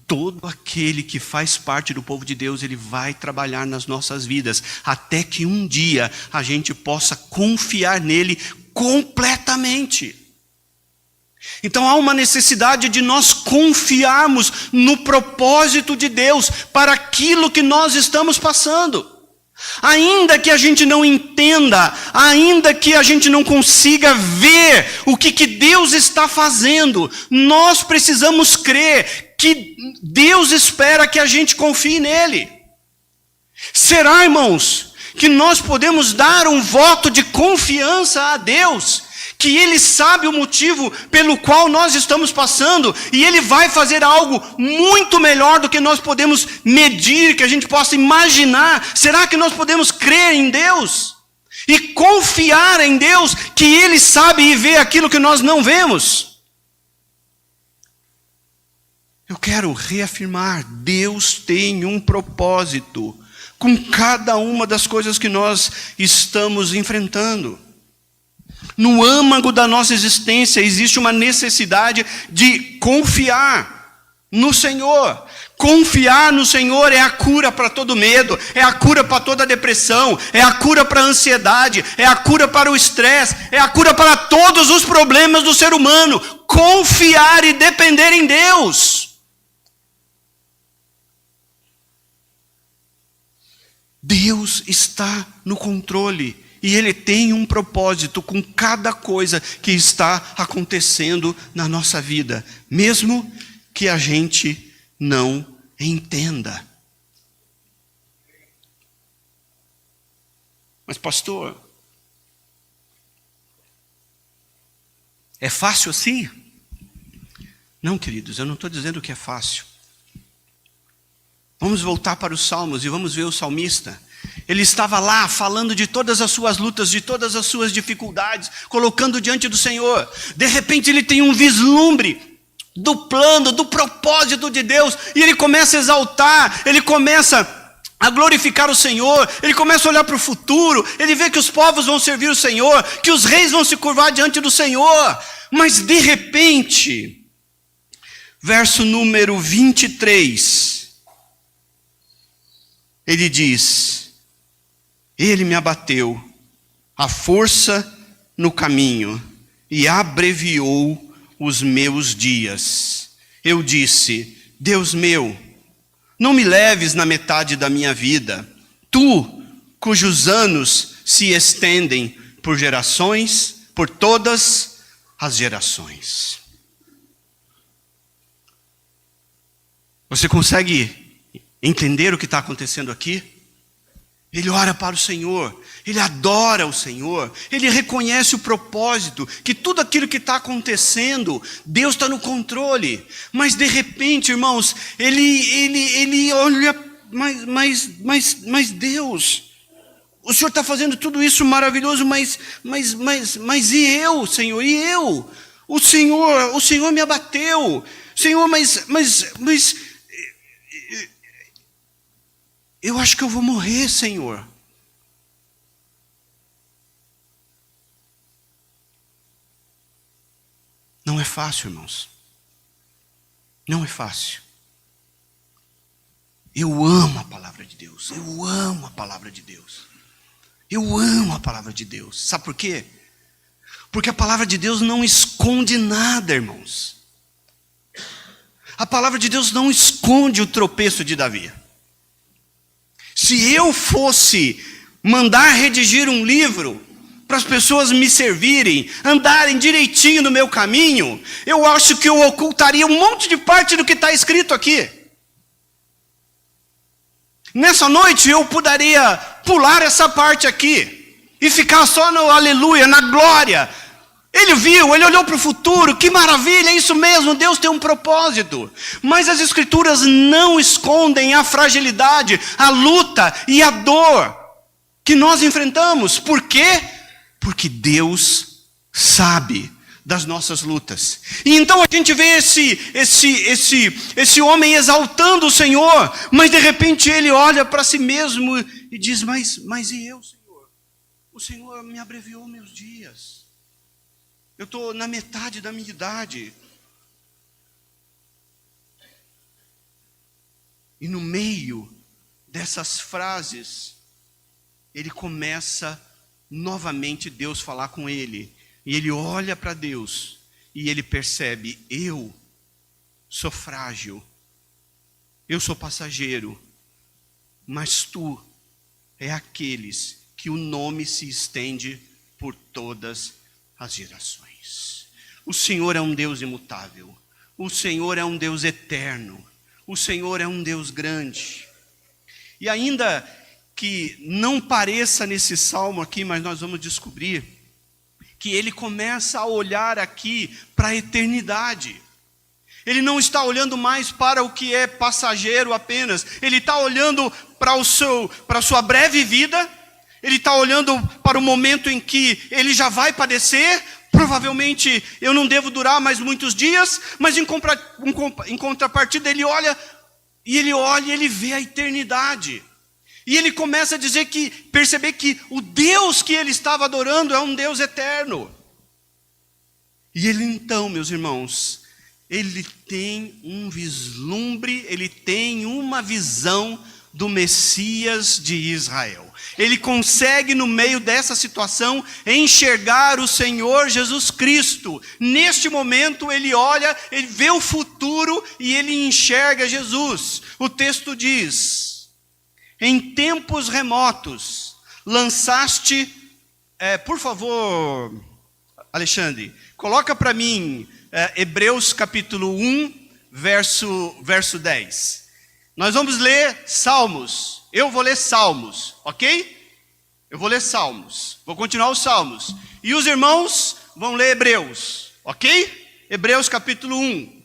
Speaker 2: todo aquele que faz parte do povo de Deus, ele vai trabalhar nas nossas vidas, até que um dia a gente possa confiar nele completamente. Então há uma necessidade de nós confiarmos no propósito de Deus para aquilo que nós estamos passando. Ainda que a gente não entenda, ainda que a gente não consiga ver o que Deus está fazendo, nós precisamos crer que Deus espera que a gente confie nele. Será, irmãos, que nós podemos dar um voto de confiança a Deus, que Ele sabe o motivo pelo qual nós estamos passando, e Ele vai fazer algo muito melhor do que nós podemos medir, que a gente possa imaginar? Será que nós podemos crer em Deus e confiar em Deus, que Ele sabe e vê aquilo que nós não vemos? Eu quero reafirmar, Deus tem um propósito com cada uma das coisas que nós estamos enfrentando. No âmago da nossa existência existe uma necessidade de confiar no Senhor. Confiar no Senhor é a cura para todo medo, é a cura para toda depressão, é a cura para a ansiedade, é a cura para o estresse, é a cura para todos os problemas do ser humano. Confiar e depender em Deus. Deus está no controle. E Ele tem um propósito com cada coisa que está acontecendo na nossa vida, mesmo que a gente não entenda. Mas pastor, é fácil assim? Não, queridos, eu não estou dizendo que é fácil. Vamos voltar para os Salmos e vamos ver o salmista. Ele estava lá falando de todas as suas lutas, de todas as suas dificuldades, colocando diante do Senhor. De repente ele tem um vislumbre do plano, do propósito de Deus, e ele começa a exaltar, ele começa a glorificar o Senhor, ele começa a olhar para o futuro, ele vê que os povos vão servir o Senhor, que os reis vão se curvar diante do Senhor. Mas de repente, verso número 23, ele diz: Ele me abateu a força no caminho e abreviou os meus dias. Eu disse: Deus meu, não me leves na metade da minha vida, tu, cujos anos se estendem por gerações, por todas as gerações. Você consegue entender o que está acontecendo aqui? Ele ora para o Senhor, ele adora o Senhor, ele reconhece o propósito, que tudo aquilo que está acontecendo, Deus está no controle. Mas de repente, irmãos, ele olha, mas Deus, o Senhor está fazendo tudo isso maravilhoso, mas e eu, Senhor, e eu? O Senhor me abateu, Senhor, mas eu acho que eu vou morrer, Senhor. Não é fácil, irmãos. Não é fácil. Eu amo a palavra de Deus. Eu amo a palavra de Deus. Eu amo a palavra de Deus. Sabe por quê? Porque a palavra de Deus não esconde nada, irmãos. A palavra de Deus não esconde o tropeço de Davi. Se eu fosse mandar redigir um livro para as pessoas me servirem, andarem direitinho no meu caminho, eu acho que eu ocultaria um monte de parte do que está escrito aqui. Nessa noite eu poderia pular essa parte aqui e ficar só no aleluia, na glória. Ele viu, ele olhou para o futuro, que maravilha, é isso mesmo, Deus tem um propósito. Mas as Escrituras não escondem a fragilidade, a luta e a dor que nós enfrentamos. Por quê? Porque Deus sabe das nossas lutas. E então a gente vê esse homem exaltando o Senhor, mas de repente ele olha para si mesmo e diz: mas e eu, Senhor? O Senhor me abreviou meus dias. Eu estou na metade da minha idade. E no meio dessas frases, ele começa novamente Deus falar com ele. E ele olha para Deus e ele percebe: eu sou frágil, eu sou passageiro, mas tu é aqueles que o nome se estende por todas as gerações. O Senhor é um Deus imutável, o Senhor é um Deus eterno, o Senhor é um Deus grande. E ainda que não pareça nesse salmo aqui, mas nós vamos descobrir que ele começa a olhar aqui para a eternidade. Ele não está olhando mais para o que é passageiro apenas. Ele está olhando para a sua breve vida. Ele está olhando para o momento em que ele já vai padecer. Provavelmente eu não devo durar mais muitos dias. Mas em contrapartida ele olha e ele vê a eternidade. E ele começa a perceber que o Deus que ele estava adorando é um Deus eterno. E ele então, meus irmãos, ele tem um vislumbre, ele tem uma visão do Messias de Israel. Ele consegue, no meio dessa situação, enxergar o Senhor Jesus Cristo. Neste momento, ele olha, ele vê o futuro e ele enxerga Jesus. O texto diz: em tempos remotos, lançaste... por favor, Alexandre, coloca para mim Hebreus capítulo 1, verso 10. Nós vamos ler Salmos. Eu vou ler Salmos, ok? Eu vou ler Salmos. Vou continuar os Salmos. E os irmãos vão ler Hebreus, ok? Hebreus capítulo 1.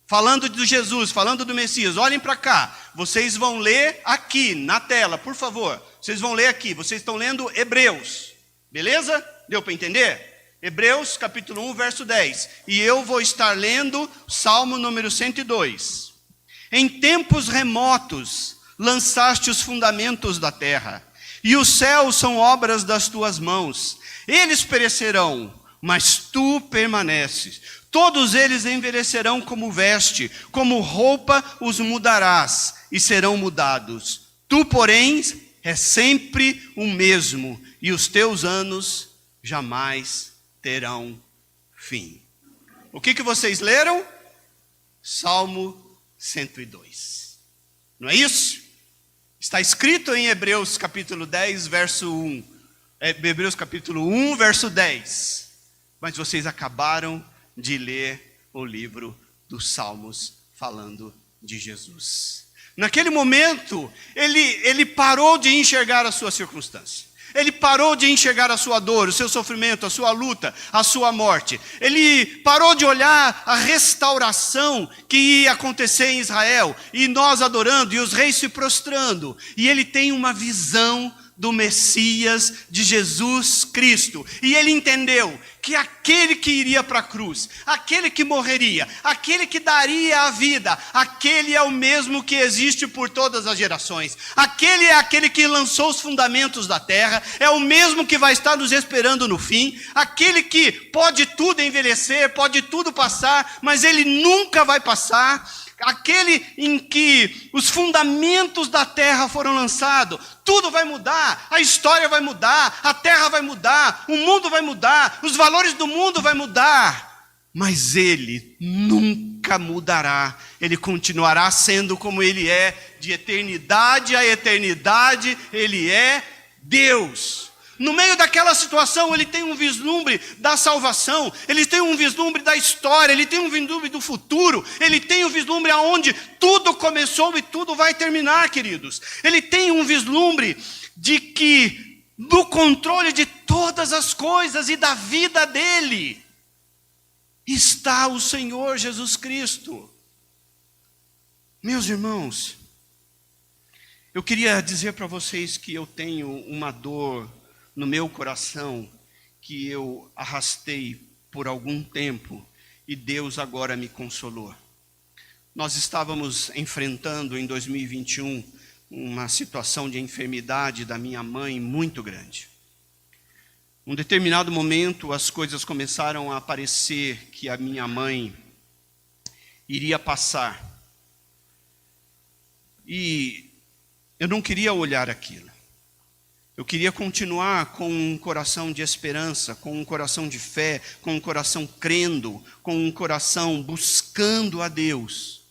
Speaker 2: Falando de Jesus, falando do Messias. Olhem para cá. Vocês vão ler aqui na tela, por favor. Vocês vão ler aqui. Vocês estão lendo Hebreus. Beleza? Deu para entender? Hebreus capítulo 1, verso 10. E eu vou estar lendo Salmo número 102. Em tempos remotos lançaste os fundamentos da terra, e os céus são obras das tuas mãos. Eles perecerão, mas tu permaneces. Todos eles envelhecerão como veste, como roupa os mudarás, e serão mudados. Tu, porém, é sempre o mesmo, e os teus anos jamais terão fim. O que vocês leram? Salmo 102. Não é isso? Está escrito em Hebreus capítulo 10, verso 1. Hebreus capítulo 1, verso 10. Mas vocês acabaram de ler o livro dos Salmos falando de Jesus. Naquele momento, ele parou de enxergar a sua circunstância. Ele parou de enxergar a sua dor, o seu sofrimento, a sua luta, a sua morte. Ele parou de olhar a restauração que ia acontecer em Israel, e nós adorando, e os reis se prostrando. E ele tem uma visão do Messias, de Jesus Cristo. E ele entendeu que aquele que iria para a cruz, aquele que morreria, aquele que daria a vida, aquele é o mesmo que existe por todas as gerações. Aquele é aquele que lançou os fundamentos da terra, é o mesmo que vai estar nos esperando no fim, aquele que pode tudo envelhecer, pode tudo passar, mas ele nunca vai passar. Aquele em que os fundamentos da terra foram lançados, tudo vai mudar, a história vai mudar, a terra vai mudar, o mundo vai mudar, os valores do mundo vai mudar, mas ele nunca mudará, ele continuará sendo como ele é, de eternidade a eternidade, ele é Deus. No meio daquela situação, ele tem um vislumbre da salvação, ele tem um vislumbre da história, ele tem um vislumbre do futuro, ele tem um vislumbre aonde tudo começou e tudo vai terminar, queridos. Ele tem um vislumbre de que, no controle de todas as coisas e da vida dele, está o Senhor Jesus Cristo. Meus irmãos, eu queria dizer para vocês que eu tenho uma dor no meu coração, que eu arrastei por algum tempo, e Deus agora me consolou. Nós estávamos enfrentando em 2021 uma situação de enfermidade da minha mãe muito grande. Num determinado momento, as coisas começaram a aparecer que a minha mãe iria passar. E eu não queria olhar aquilo. Eu queria continuar com um coração de esperança, com um coração de fé, com um coração crendo, com um coração buscando a Deus.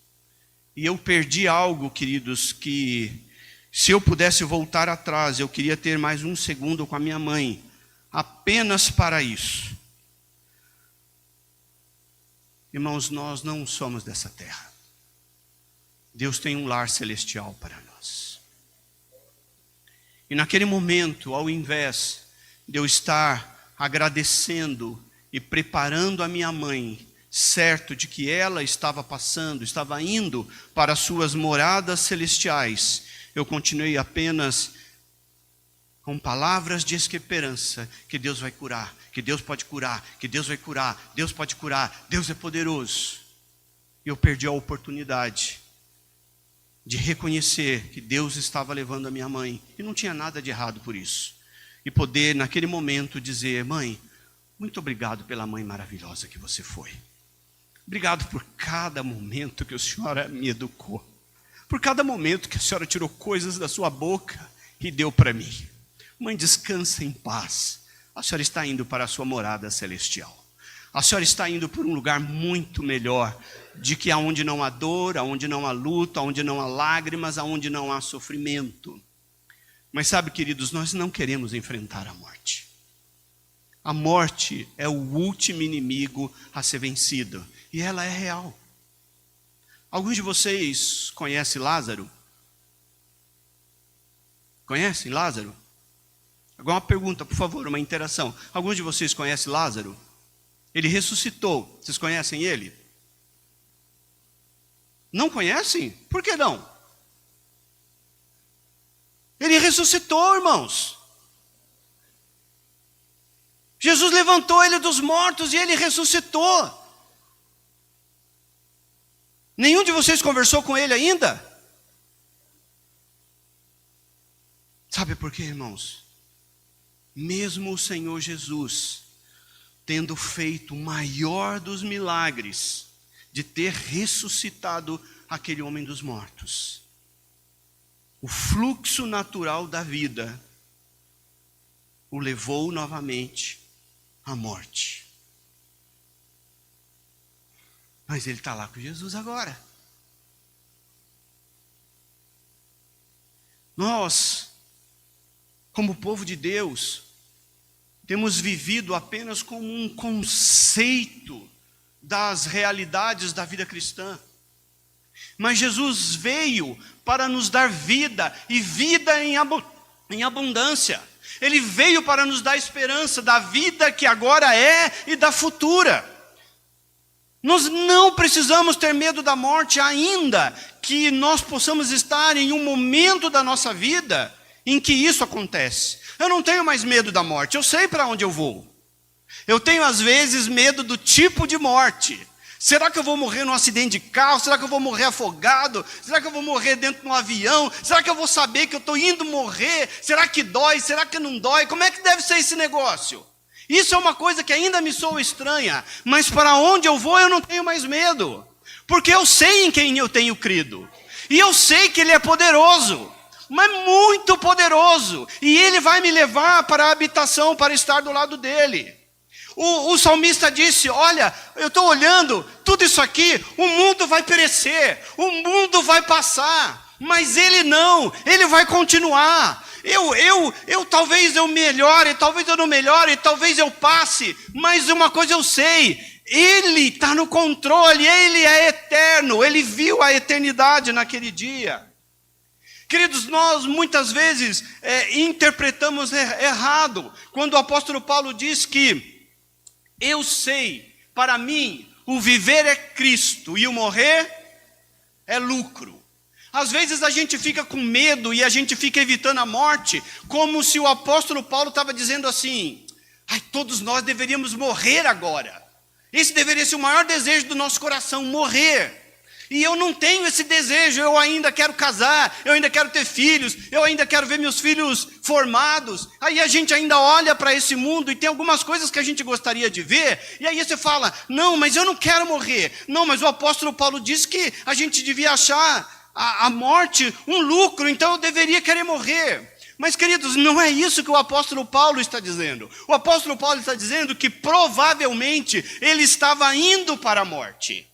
Speaker 2: E eu perdi algo, queridos, que se eu pudesse voltar atrás, eu queria ter mais um segundo com a minha mãe, apenas para isso. Irmãos, nós não somos dessa terra. Deus tem um lar celestial para nós. E naquele momento, ao invés de eu estar agradecendo e preparando a minha mãe, certo de que ela estava indo para as suas moradas celestiais, eu continuei apenas com palavras de esperança, que Deus vai curar, que Deus pode curar, que Deus vai curar, Deus pode curar, Deus é poderoso. E eu perdi a oportunidade de reconhecer que Deus estava levando a minha mãe, e não tinha nada de errado por isso. E poder, naquele momento, dizer: mãe, muito obrigado pela mãe maravilhosa que você foi. Obrigado por cada momento que a senhora me educou. Por cada momento que a senhora tirou coisas da sua boca e deu para mim. Mãe, descansa em paz. A senhora está indo para a sua morada celestial. A senhora está indo por um lugar muito melhor, de que aonde não há dor, aonde não há luta, aonde não há lágrimas, aonde não há sofrimento. Mas sabe, queridos, nós não queremos enfrentar a morte. A morte é o último inimigo a ser vencido, e ela é real. Alguns de vocês conhecem Lázaro? Conhecem Lázaro? Agora uma pergunta, por favor, uma interação. Alguns de vocês conhecem Lázaro? Ele ressuscitou. Vocês conhecem ele? Não conhecem? Por que não? Ele ressuscitou, irmãos. Jesus levantou ele dos mortos e ele ressuscitou. Nenhum de vocês conversou com ele ainda? Sabe por quê, irmãos? Mesmo o Senhor Jesus, tendo feito o maior dos milagres, de ter ressuscitado aquele homem dos mortos, o fluxo natural da vida o levou novamente à morte. Mas ele está lá com Jesus agora. Nós, como povo de Deus, temos vivido apenas como um conceito das realidades da vida cristã. Mas Jesus veio para nos dar vida, e vida em abundância. Ele veio para nos dar esperança da vida que agora é e da futura. Nós não precisamos ter medo da morte, ainda que nós possamos estar em um momento da nossa vida em que isso acontece. Eu não tenho mais medo da morte, eu sei para onde eu vou. Eu tenho às vezes medo do tipo de morte. Será que eu vou morrer num acidente de carro? Será que eu vou morrer afogado? Será que eu vou morrer dentro de um avião? Será que eu vou saber que eu estou indo morrer? Será que dói? Será que não dói? Como é que deve ser esse negócio? Isso é uma coisa que ainda me soa estranha, mas para onde eu vou eu não tenho mais medo, porque eu sei em quem eu tenho crido, e eu sei que Ele é poderoso, mas muito poderoso, e Ele vai me levar para a habitação, para estar do lado dEle. O salmista disse: olha, eu estou olhando, tudo isso aqui, o mundo vai perecer, o mundo vai passar, mas Ele não, Ele vai continuar. Talvez eu melhore, talvez eu não melhore, talvez eu passe, mas uma coisa eu sei, Ele está no controle, Ele é eterno, Ele viu a eternidade naquele dia. Queridos, nós muitas vezes interpretamos errado, quando o apóstolo Paulo diz que eu sei, para mim, o viver é Cristo e o morrer é lucro. Às vezes a gente fica com medo e a gente fica evitando a morte, como se o apóstolo Paulo estava dizendo assim: todos nós deveríamos morrer agora. Esse deveria ser o maior desejo do nosso coração, morrer. E eu não tenho esse desejo, eu ainda quero casar, eu ainda quero ter filhos, eu ainda quero ver meus filhos formados. Aí a gente ainda olha para esse mundo e tem algumas coisas que a gente gostaria de ver, e aí você fala: não, mas eu não quero morrer. Não, mas o apóstolo Paulo disse que a gente devia achar a morte um lucro, então eu deveria querer morrer. Mas, queridos, não é isso que o apóstolo Paulo está dizendo. O apóstolo Paulo está dizendo que provavelmente ele estava indo para a morte.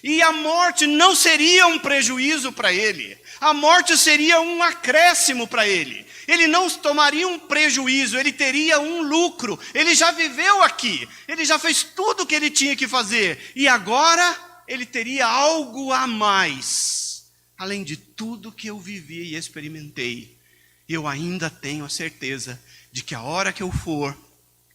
Speaker 2: E a morte não seria um prejuízo para ele. A morte seria um acréscimo para ele. Ele não tomaria um prejuízo, ele teria um lucro. Ele já viveu aqui, ele já fez tudo o que ele tinha que fazer. E agora ele teria algo a mais. Além de tudo que eu vivi e experimentei, eu ainda tenho a certeza de que a hora que eu for,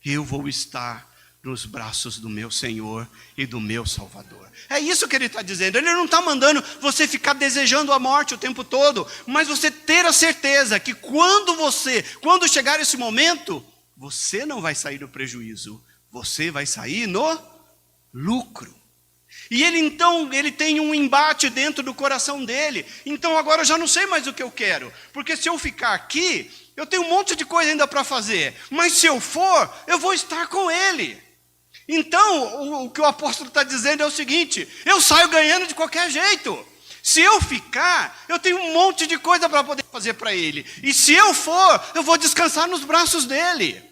Speaker 2: eu vou estar nos braços do meu Senhor e do meu Salvador. É isso que ele está dizendo. Ele não está mandando você ficar desejando a morte o tempo todo, mas você ter a certeza que quando chegar esse momento, você não vai sair no prejuízo, você vai sair no lucro. E ele tem um embate dentro do coração dele. Então agora eu já não sei mais o que eu quero, porque se eu ficar aqui, eu tenho um monte de coisa ainda para fazer, mas se eu for, eu vou estar com ele. Então o que o apóstolo está dizendo é o seguinte: eu saio ganhando de qualquer jeito. Se eu ficar, eu tenho um monte de coisa para poder fazer para ele, e se eu for, eu vou descansar nos braços dele.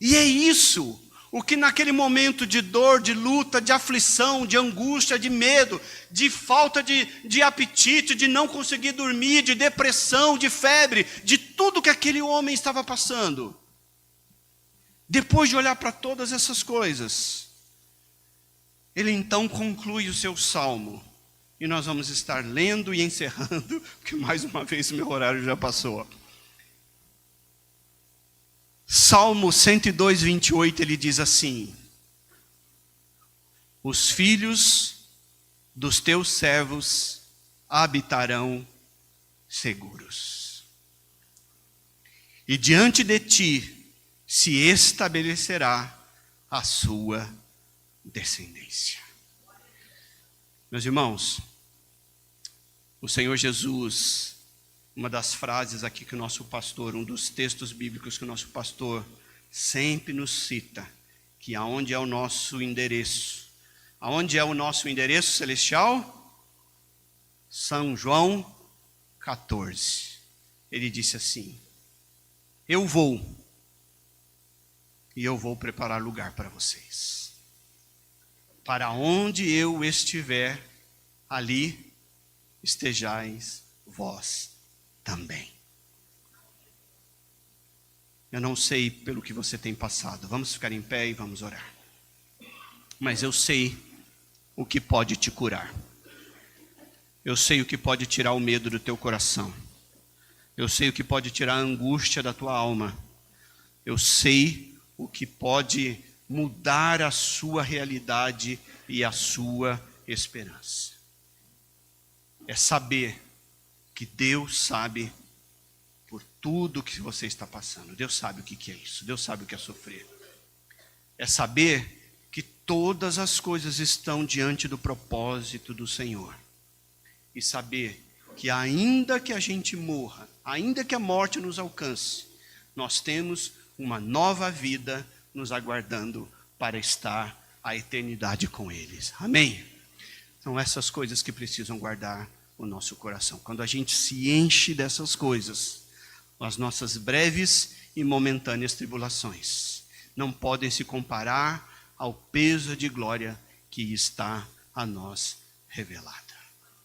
Speaker 2: E é isso o que naquele momento de dor, de luta, de aflição, de angústia, de medo, de falta de apetite, de não conseguir dormir, de depressão, de febre, de tudo que aquele homem estava passando. Depois de olhar para todas essas coisas, ele então conclui o seu salmo. E nós vamos estar lendo e encerrando, porque mais uma vez meu horário já passou. Salmo 102, 28, ele diz assim: os filhos dos teus servos habitarão seguros, e diante de ti se estabelecerá a sua descendência. Meus irmãos, o Senhor Jesus, uma das frases aqui que o nosso pastor, um dos textos bíblicos que o nosso pastor sempre nos cita, que aonde é o nosso endereço? Aonde é o nosso endereço celestial? São João 14. Ele disse assim: eu vou, e eu vou preparar lugar para vocês. Para onde eu estiver, ali estejais vós também. Eu não sei pelo que você tem passado. Vamos ficar em pé e vamos orar. Mas eu sei o que pode te curar. Eu sei o que pode tirar o medo do teu coração. Eu sei o que pode tirar a angústia da tua alma. Eu sei o que pode mudar a sua realidade e a sua esperança. É saber que Deus sabe por tudo que você está passando. Deus sabe o que é isso. Deus sabe o que é sofrer. É saber que todas as coisas estão diante do propósito do Senhor. E saber que ainda que a gente morra, ainda que a morte nos alcance, nós temos uma nova vida nos aguardando para estar a eternidade com eles. Amém? São essas coisas que precisam guardar o nosso coração. Quando a gente se enche dessas coisas, as nossas breves e momentâneas tribulações não podem se comparar ao peso de glória que está a nós revelada.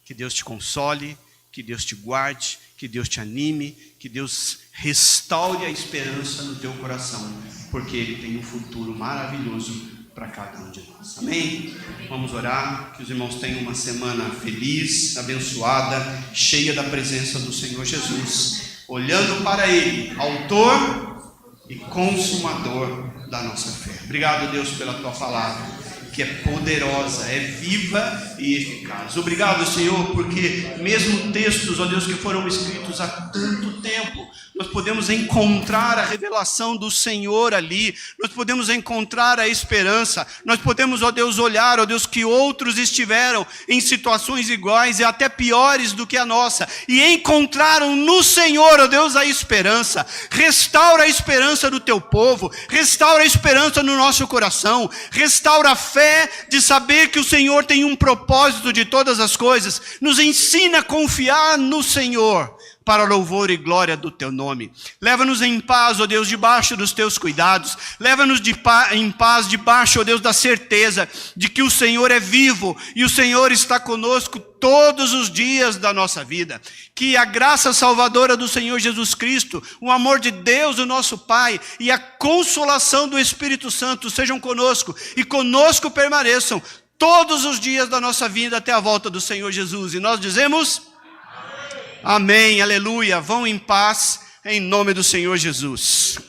Speaker 2: Que Deus te console, que Deus te guarde, que Deus te anime, que Deus restaure a esperança no teu coração, porque Ele tem um futuro maravilhoso para cada um de nós. Amém? Vamos orar, que os irmãos tenham uma semana feliz, abençoada, cheia da presença do Senhor Jesus, olhando para Ele, autor e consumador da nossa fé. Obrigado, Deus, pela Tua palavra, que é poderosa, é viva e eficaz. Obrigado, Senhor, porque mesmo textos, ó Deus, que foram escritos há tanto tempo, nós podemos encontrar a revelação do Senhor ali, nós podemos encontrar a esperança, nós podemos, ó Deus, olhar, ó Deus, que outros estiveram em situações iguais e até piores do que a nossa, e encontraram no Senhor, ó Deus, a esperança. Restaura a esperança do Teu povo, restaura a esperança no nosso coração, restaura a fé fé de saber que o Senhor tem um propósito de todas as coisas. Nos ensina a confiar no Senhor, para louvor e glória do teu nome. Leva-nos em paz, ó Deus, debaixo dos teus cuidados. Leva-nos em paz, debaixo, ó Deus, da certeza de que o Senhor é vivo e o Senhor está conosco todos os dias da nossa vida. Que a graça salvadora do Senhor Jesus Cristo, o amor de Deus, o nosso Pai, e a consolação do Espírito Santo sejam conosco e conosco permaneçam todos os dias da nossa vida até a volta do Senhor Jesus. E nós dizemos... Amém, aleluia. Vão em paz, em nome do Senhor Jesus.